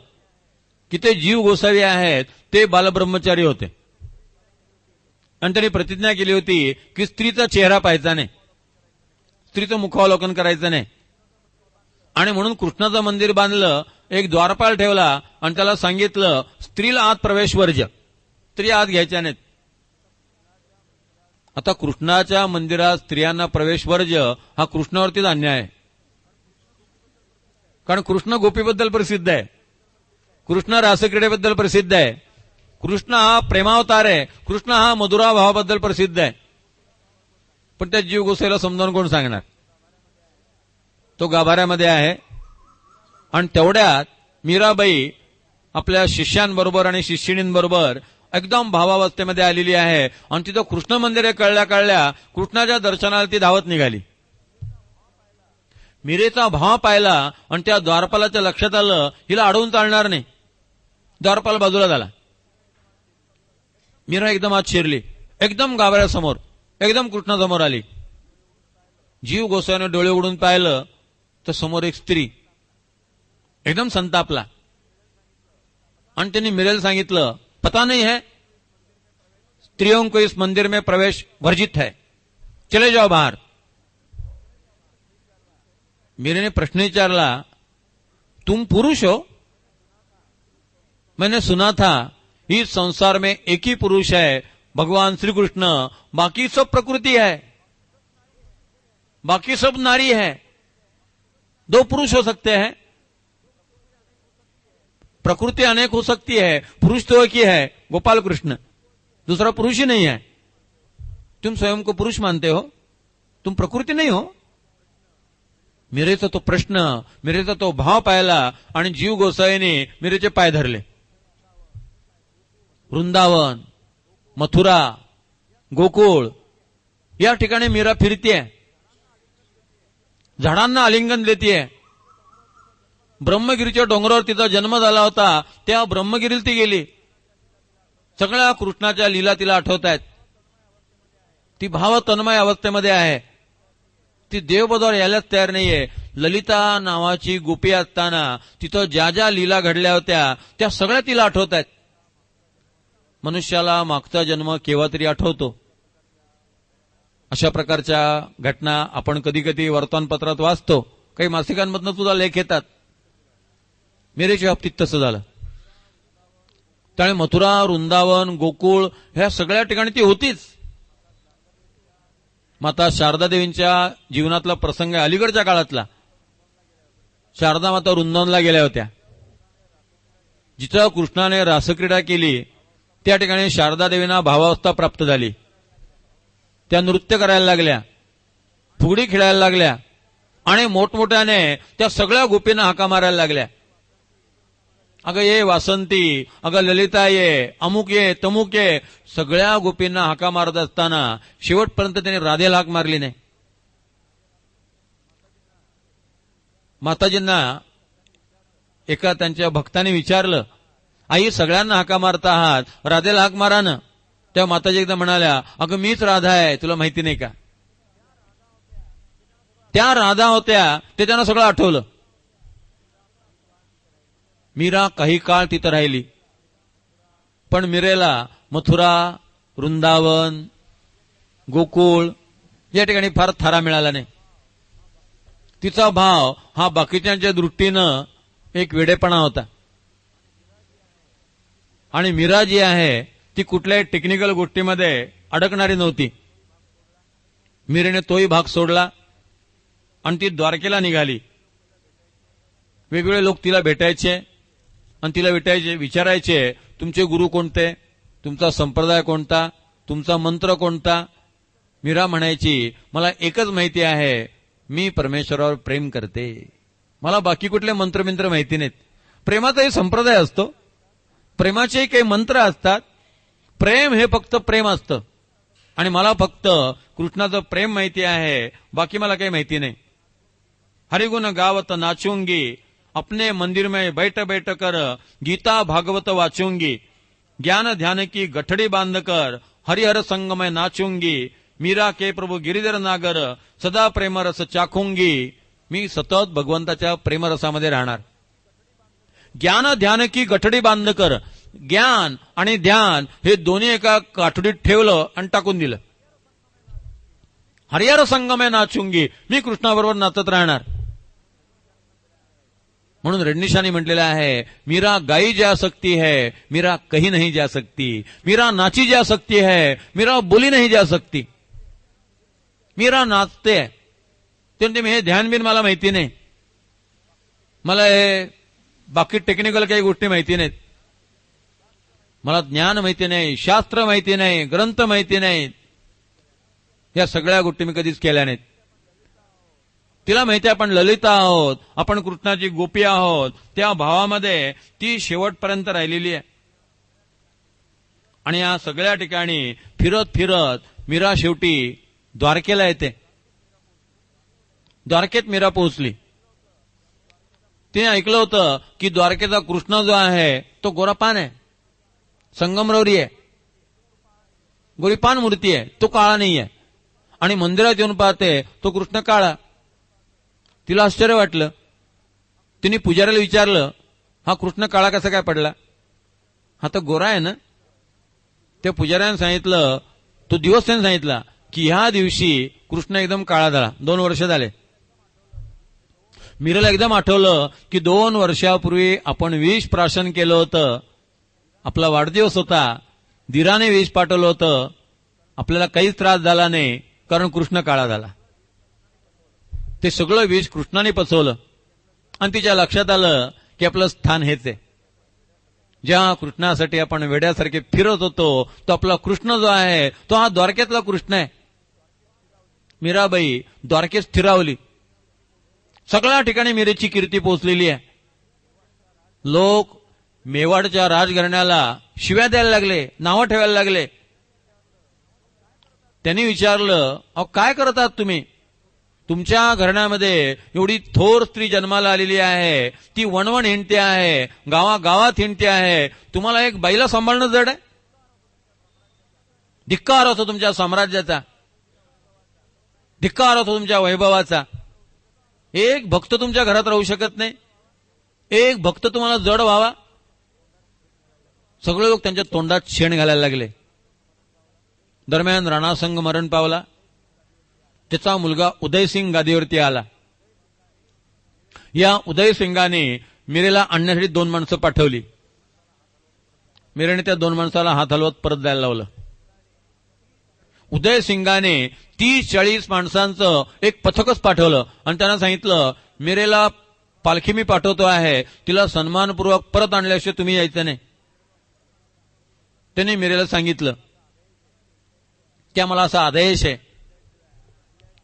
की ते जीव गोसावी आहेत ते बालब्रह्मचारी होते आणि त्यांनी प्रतिज्ञा केली होती की स्त्रीचा चेहरा पाहायचा नाही, स्त्रीचं मुखावलोकन करायचं नाही. आणि म्हणून कृष्णाचं मंदिर बांधलं, एक द्वारपाल ठेवला आणि त्याला सांगितलं, स्त्रीला आत प्रवेश वर्ज्य, स्त्री आत घ्यायच्या नाहीत. आता कृष्णाच्या मंदिरात स्त्रियांना प्रवेश वर्ज्य हा कृष्णावरतीच अन्याय आहे. कारण कृष्ण गोपीबद्दल प्रसिद्ध आहे, कृष्ण रासक्रीडेबद्दल प्रसिद्ध आहे, कृष्ण हा प्रेमावतार आहे, कृष्ण हा मधुरा भावाबद्दल प्रसिद्ध आहे. पण त्या जीव गोसाईला समजावून कोण सांगणार? तो गाभाऱ्यामध्ये आहे. आणि तेवढ्यात मीराबाई आपल्या शिष्यांबरोबर आणि शिष्यिणींबरोबर एकदम भावावस्थेमध्ये आलेली आहे आणि तिथं कृष्ण मंदिर कळल्या कळल्या कृष्णाच्या दर्शनाला ती धावत निघाली. मीरेचा भाव पाहिला आणि त्या द्वारपालाच्या लक्षात आलं हिला अडवून चालणार नाही. द्वारपाल बाजूला झाला. मीरा एकदम आत शिरली, एकदम गाभाऱ्यासमोर, एकदम कृष्णासमोर आली. जीव गोसाव्याने डोळे उघडून पाहिलं तर समोर एक स्त्री. एकदम संतापला आणि त्यांनी मीरेला सांगितलं, पता नहीं है, स्त्रियों को इस मंदिर में प्रवेश वर्जित है, चले जाओ बाहर. मीरे ने प्रश्न विचारला, तुम पुरुष हो? मैंने सुना था इस संसार में एक ही पुरुष है, भगवान श्री कृष्ण, बाकी सब प्रकृति है, बाकी सब नारी है. दो पुरुष हो सकते हैं, प्रकृति अनेक हो सकती है, पुरुष तो एक ही है, गोपाल कृष्ण, दूसरा पुरुष ही नहीं है. तुम स्वयं को पुरुष मानते हो, तुम प्रकृति नहीं हो. मीरेचा तो प्रश्न, मीरेचा तो भाव पाहिला आणि जीव गोसाईने मीरेचे पाय धरले. वृंदावन, मथुरा, गोकुळ या ठिकाणी मीरा फिरतीये, झाडांना आलिंगन देतीये. ब्रह्मगिरीच्या डोंगरावर तिचा जन्म झाला होता, त्या ब्रह्मगिरीला ती गेली. सगळ्या कृष्णाच्या लीला तिला आठवत आहेत. ती भाव तन्मय अवस्थेमध्ये आहे. ती देवपदावर यायलाच तयार नाहीये. ललिता नावाची गोपी असताना तिथं ज्या ज्या लीला घडल्या होत्या त्या सगळ्या तिला आठवत आहेत. मनुष्याला मागचा जन्म केव्हा तरी आठवतो. अशा प्रकारच्या घटना आपण कधी कधी वर्तमानपत्रात वाचतो, काही मासिकांमधून सुद्धा लेख येतात. मीरेच्या बाबतीत तसं झालं. त्यामुळे मथुरा, वृंदावन, गोकुळ ह्या सगळ्या ठिकाणी ती होतीच. माता शारदा देवींच्या जीवनातला प्रसंग आहे, अलीकडच्या काळातला. शारदा माता वृंदावनला गेल्या होत्या. जिथं कृष्णाने रासक्रीडा केली त्या ठिकाणी शारदा देवींना भावावस्था प्राप्त झाली. त्या नृत्य करायला लागल्या, फुगडी खेळायला लागल्या आणि मोठमोठ्याने त्या सगळ्या गोपींना हाका मारायला लागल्या. अगं ये वासंती, अगं ललिता ये, अमुक ये, तमुक ये, सगळ्या गोपींना हाका मारत असताना शेवटपर्यंत त्याने राधेला हाक मारली नाही. माताजींना एका त्यांच्या भक्ताने विचारलं, आई सगळ्यांना हाका मारता आहात, राधेला हाक मारा ना. तेव्हा माताजी एकदा म्हणाल्या, अगं मीच राधा आहे, तुला माहिती नाही का? त्या राधा होत्या, ते त्यांना सगळं आठवलं. मीरा काही काळ तिथं राहिली, पण मीरेला मथुरा, वृंदावन, गोकुळ या ठिकाणी फार थारा मिळाला नाही. तिचा भाव हा बाकीच्यांच्या दृष्टीनं एक वेडेपणा होता. आणि मीरा जी आहे ती कुठल्याही टेक्निकल गोष्टीमध्ये अडकणारी नव्हती. मीरेने तोही भाग सोडला आणि ती द्वारकेला निघाली. वेगवेगळे लोक तिला भेटायचे आणि तिला विचारायचे, तुमचे गुरु कोणते, तुमचा संप्रदाय कोणता, तुमचा मंत्र कोणता. मीरा म्हणायची, मला एकच माहिती आहे, मी परमेश्वरावर प्रेम करते, मला बाकी कुठले मंत्रमिंत्र माहिती नाहीत. प्रेमाचाही संप्रदाय असतो, प्रेमाचेही काही मंत्र असतात. प्रेम हे फक्त प्रेम असतं आणि मला फक्त कृष्णाचं प्रेम माहिती आहे, बाकी मला काही माहिती नाही. हरिगुण गावत नाचूंगी, अपने मंदिर में बैठ बैठ कर गीता भागवत वाचूंगी, ज्ञान ध्यान की गठड़ी बांध कर हरिहर संग में नाचूंगी, मीरा के प्रभु गिरिधर नागर सदा प्रेमरस चाखूंगी. मी सतत भगवंताच्या प्रेमरसामध्ये राहणार. ज्ञान ध्यान की गठडी बांध कर, ज्ञान आणि ध्यान हे दोन्ही एका काठडीत ठेवलं आणि टाकून दिलं. हरिहर संग में नाचूंगी, मी कृष्णाबरोबर नाचत राहणार. म्हणून रजनीशाने म्हटलेलं आहे, मीरा गाई जा सकती है, मीरा कहीं नहीं जा सकती. मीरा नाची जा सकती है, मीरा बोली नहीं जा सकती. मीरा नाचते, ते हे ध्यान बिन मला माहिती नाही, मला हे बाकी टेक्निकल काही गोष्टी माहिती नाहीत, मला ज्ञान माहिती नाही, शास्त्र माहिती नाही, ग्रंथ माहिती नाहीत, या सगळ्या गोष्टी मी कधीच केल्या नाहीत. तिला माहिती आहे आपण ललिता आहोत, आपण कृष्णाची गोपी आहोत. त्या भावामध्ये ती शेवटपर्यंत राहिलेली आहे. आणि या सगळ्या ठिकाणी फिरत फिरत मीरा शेवटी द्वारकेला येते. द्वारकेत मीरा पोहोचली. तिने ऐकलं होतं की द्वारकेचा कृष्ण जो आहे तो गोरापान आहे, संगमरवरी आहे, गोरीपान मूर्ती आहे, तो काळा नाही आहे. आणि मंदिरात येऊन पाहते तो कृष्ण काळा. तिला आश्चर्य वाटलं. तिने पुजाऱ्याला विचारलं, हा कृष्ण काळा कसा काय पडला? हा तर गोरा आहे ना. त्या पुजाऱ्याने सांगितलं, तो दिवस त्याने सांगितला की ह्या दिवशी कृष्ण एकदम काळा झाला. 2 वर्ष झाले. मीराला एकदम आठवलं की 2 वर्षापूर्वी आपण विष प्राशन केलं होतं. आपला वाढदिवस होता, धीराने विष पाठवलं होतं, आपल्याला काहीच त्रास झाला नाही कारण कृष्ण काळा झाला. ते सगळं विष कृष्णाने पचवलं आणि तिच्या लक्षात आलं की आपलं स्थान हेच आहे. ज्या कृष्णासाठी आपण वेड्यासारखे फिरत होतो तो आपला कृष्ण जो आहे तो हा द्वारकेतला कृष्ण आहे. मीराबाई द्वारकेत स्थिरावली. सगळ्या ठिकाणी मीरेची कीर्ती पोहोचलेली आहे. लोक मेवाडच्या राजघराण्याला शिव्या द्यायला लागले, नावं ठेवायला लागले. त्यांनी विचारलं, अहो काय करत आहात तुम्ही? तुमच्या घराण्यामध्ये एवढी थोर स्त्री जन्माला आलेली आहे, ती वणवण हिंडते आहे, गावागावात हिंडते आहे, तुम्हाला एक बाईला सांभाळणं जड आहे? धिक्कार होतो तुमच्या साम्राज्याचा, धिक्कार होतो तुमच्या वैभवाचा. एक भक्त तुमच्या घरात राहू शकत नाही, एक भक्त तुम्हाला जड व्हावा. सगळे लोक त्यांच्या तोंडात शेण घालायला लागले. दरम्यान राणासंग मरण पावला. त्याचा मुलगा उदयसिंग गादीवरती आला. या उदयसिंगाने मीरेला आणण्यासाठी 2 माणसं पाठवली. मीरेने त्या 2 माणसाला हात हलवत परत जायला लावलं. उदयसिंगाने 30-40 माणसांचं एक पथकच पाठवलं आणि त्यांना सांगितलं, मीरेला पालखी मी पाठवतो आहे, तिला सन्मानपूर्वक परत आणल्याशिवाय तुम्ही यायचं नाही. त्यांनी मीरेला सांगितलं की आम्हाला असा आदेश आहे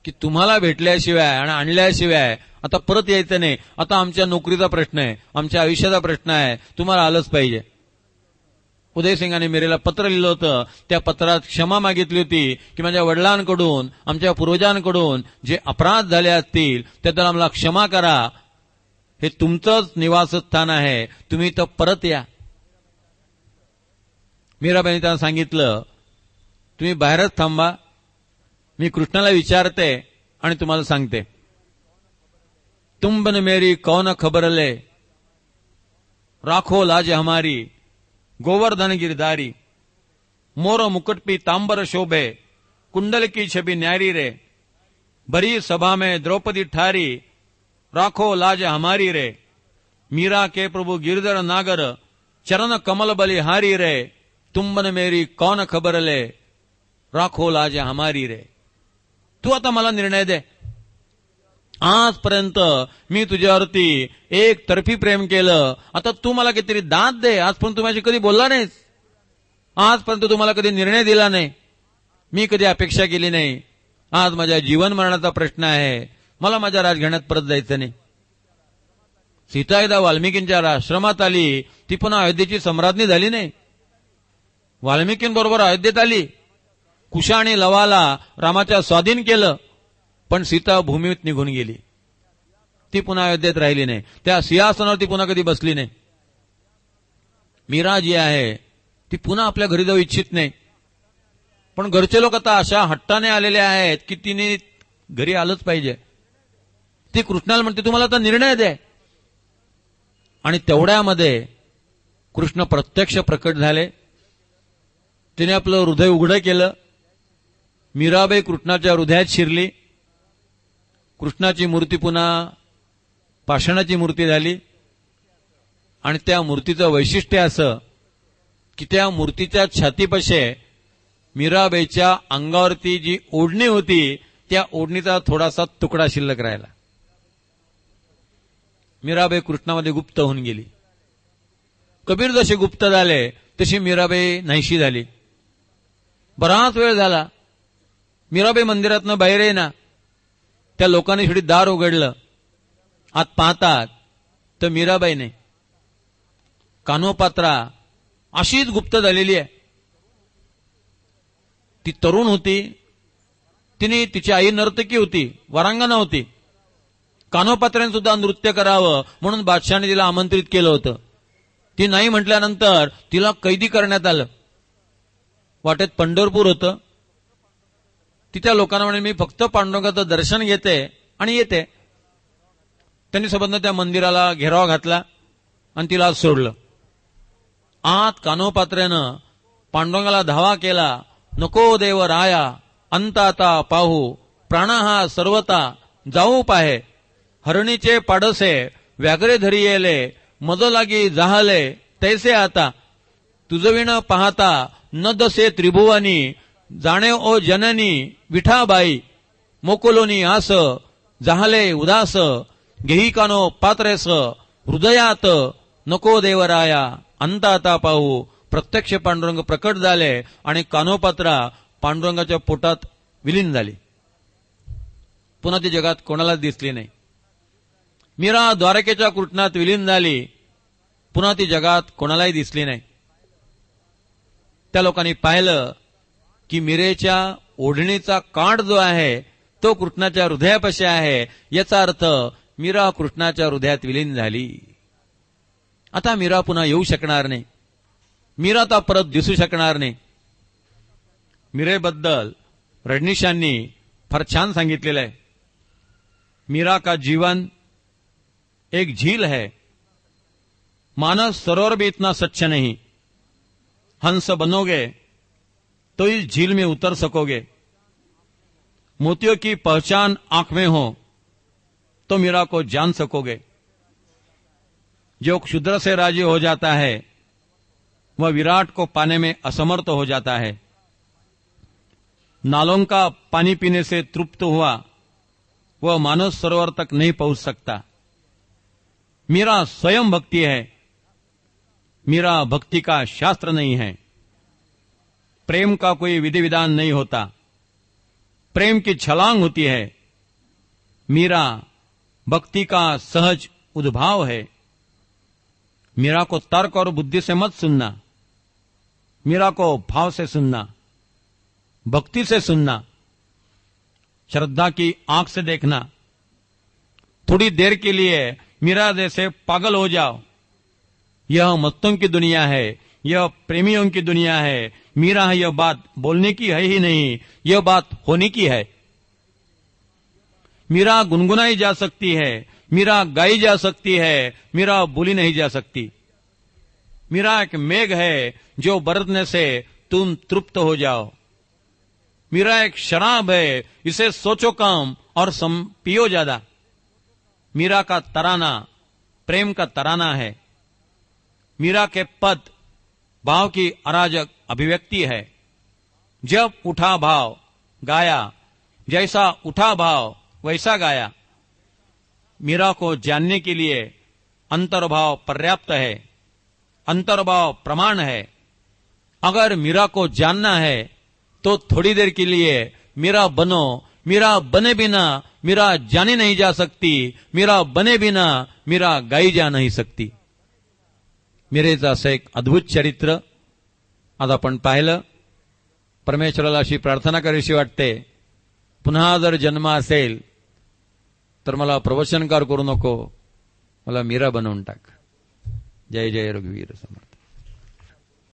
की तुम्हाला भेटल्याशिवाय आणि आणल्याशिवाय आता परत यायचं नाही. आता आमच्या नोकरीचा प्रश्न आहे, आमच्या आयुष्याचा प्रश्न आहे, तुम्हाला आलंच पाहिजे. उदयसिंगाने मीरेला पत्र लिहिलं होतं. त्या पत्रात क्षमा मागितली होती की माझ्या वडिलांकडून, आमच्या पूर्वजांकडून जे अपराध झाले असतील त्याबद्दल आम्हाला क्षमा करा. हे तुमचंच निवासस्थान आहे, तुम्ही तर परत या. मीराबाईंनी त्यांना सांगितलं, तुम्ही बाहेरच थांबा, मी कृष्णाला विचारते आणि तुम्हाला सांगते. तुम बन मेरी कौन खबर ले, राखो लाज हमारी, गोवर्धन गिरधारी, मोर मुकुट पी तांबर शोभे, कुंडल की छवि न्यारी रे, भरी सभा में द्रौपदी ठारी, राखो लाज हमारी रे, मीरा के प्रभु गिरधर नागर, चरण कमल बलिहारी रे, तुम बन मेरी कौन खबर ले, राखो लाज हमारी रे. तू आता मला निर्णय दे. आजपर्यंत मी तुझ्यावरती एक तर्फी प्रेम केलं, आता तू मला काहीतरी दाद दे. आजपर्यंत तू माझी कधी बोलला नाहीस, आजपर्यंत तू मला कधी निर्णय दिला नाही, मी कधी अपेक्षा केली नाही. आज माझ्या जीवन मरणाचा प्रश्न आहे, मला माझ्या राजघराण्यात परत जायचं नाही. सीता एकदा वाल्मिकींच्या आश्रमात आली, ती पुन्हा अयोध्येची सम्राज्ञी झाली नाही. वाल्मिकींबरोबर अयोध्येत आली, कुशा आणि लवाला रामाच्या स्वाधीन केलं, पण सीता भूमीत निघून गेली. ती पुन्हा अयोध्येत राहिली नाही, त्या सिंहासनावर ती पुन्हा कधी बसली नाही. मीरा जी आहे ती पुन्हा आपल्या घरी जाऊ इच्छित नाही, पण घरचे लोक आता अशा हट्टाने आलेले आहेत की तिने घरी आलंच पाहिजे. ती कृष्णाला म्हणते, तुम्हाला आता निर्णय दे. आणि तेवढ्यामध्ये कृष्ण प्रत्यक्ष प्रकट झाले. तिने आपलं हृदय उघडं केलं. मीराबाई कृष्णाच्या हृदयात शिरली. कृष्णाची मूर्ती पुन्हा पाषाणाची मूर्ती झाली. आणि त्या मूर्तीचं वैशिष्ट्य असं की त्या मूर्तीच्या छातीपाशी मीराबाईच्या अंगावरती जी ओढणी होती त्या ओढणीचा थोडासा तुकडा शिल्लक राहिला. मीराबाई कृष्णामध्ये गुप्त होऊन गेली. कबीर जसे गुप्त झाले तशी मीराबाई नाहीशी झाली. बराच वेळ झाला मीराबाई मंदिरातनं बाहेर येईना. त्या लोकांनी शेवटी दार उघडलं. आत पाहतात तर मीराबाईने. कानोपात्रा अशीच गुप्त झालेली आहे. ती तरुण होती. तिने तिची आई नर्तकी होती, वरांगना होती. कानोपात्र्याने सुद्धा नृत्य करावं म्हणून बादशहाने तिला आमंत्रित केलं होतं. ती नाही म्हटल्यानंतर तिला कैदी करण्यात आलं. वाटेत पंढरपूर होतं. तिथल्या लोकांना म्हणे मी फक्त पांडुरंगाचं दर्शन घेते आणि येते. त्यांनी सबंध त्या मंदिराला घेराव घातला आणि तिला आत सोडलं. आत कानोपात्र्यानं पांडुरंगाला धावा केला. नको देव राया अंत आता पाहू, प्राण हा सर्वता जाऊ पाहे. हरणीचे पाडसे व्याघ्रे धरी येले, मद लागी जाहले तैसे आता. तुझविण पाहता न दसे त्रिभुवनी, जाणे ओ जननी विठाबाई. मोकुलोनी आस जाहले उदास, घेई कानो पात्रेस हृदयात. नको देवराया अंत आता पाहू. प्रत्यक्ष पांडुरंग प्रकट झाले आणि कानोपात्रा पांडुरंगाच्या पोटात विलीन झाली. पुन्हा ती जगात कोणालाच दिसली नाही. मीरा द्वारकेच्या कृष्णात विलीन झाली. पुन्हा ती जगात कोणालाही दिसली नाही. त्या लोकांनी पाहिलं की मीरेच्या ओढणीचा काठ जो आहे तो कृष्णाच्या हृदयापाशी आहे. याचा अर्थ मीरा कृष्णाच्या हृदयात विलीन झाली. आता मीरा पुन्हा येऊ शकणार नाही. मीरा आता परत दिसू शकणार नाही. मीरेबद्दल रजनीशांनी फार छान सांगितलेलं आहे. मीरा का जीवन एक झील है, मानस सरोवर भी इतना स्वच्छ नहीं. हंस बनोगे तो इस झील में उतर सकोगे. मोतियों की पहचान आंख में हो तो मीरा को जान सकोगे. जो क्षुद्र से राजी हो जाता है वह विराट को पाने में असमर्थ हो जाता है. नालों का पानी पीने से तृप्त हुआ वह मानस सरोवर तक नहीं पहुंच सकता. मीरा स्वयं भक्ति है. मीरा भक्ति का शास्त्र नहीं है. प्रेम का कोई विधि विधान नहीं होता. प्रेम की छलांग होती है. मीरा भक्ति का सहज उद्भाव है. मीरा को तर्क और बुद्धि से मत सुनना. मीरा को भाव से सुनना, भक्ति से सुनना, श्रद्धा की आंख से देखना. थोड़ी देर के लिए मीरा जैसे पागल हो जाओ. यह मस्तों की दुनिया है, यह प्रेमियों की दुनिया है. मीरा है यह बात बोलने की है ही नहीं, यह बात होने की है. मीरा गुनगुनाई जा सकती है, मीरा गाई जा सकती है, मीरा बोली नहीं जा सकती. मीरा एक मेघ है जो बरसने से तुम तृप्त हो जाओ. मीरा एक शराब है, इसे सोचो कम और पियो ज्यादा. मीरा का तराना प्रेम का तराना है. मीरा के पद भाव की अराजक अभिव्यक्ति है. जब उठा भाव गाया, जैसा उठा भाव वैसा गाया. मीरा को जानने के लिए अंतर्भाव पर्याप्त है, अंतर्भाव प्रमाण है. अगर मीरा को जानना है तो थोड़ी देर के लिए मीरा बनो. मीरा बने बिना मीरा जानी नहीं जा सकती. मीरा बने बिना मीरा गाई जा नहीं सकती. मीरेचं असं एक अद्भुत चरित्र आज आपण पाहिलं. परमेश्वराला अशी प्रार्थना करावीशी वाटते, पुन्हा जर जन्म असेल तर मला प्रवचनकार करू नको, मला मीरा बनवून टाक. जय जय रघुवीर समर्थ.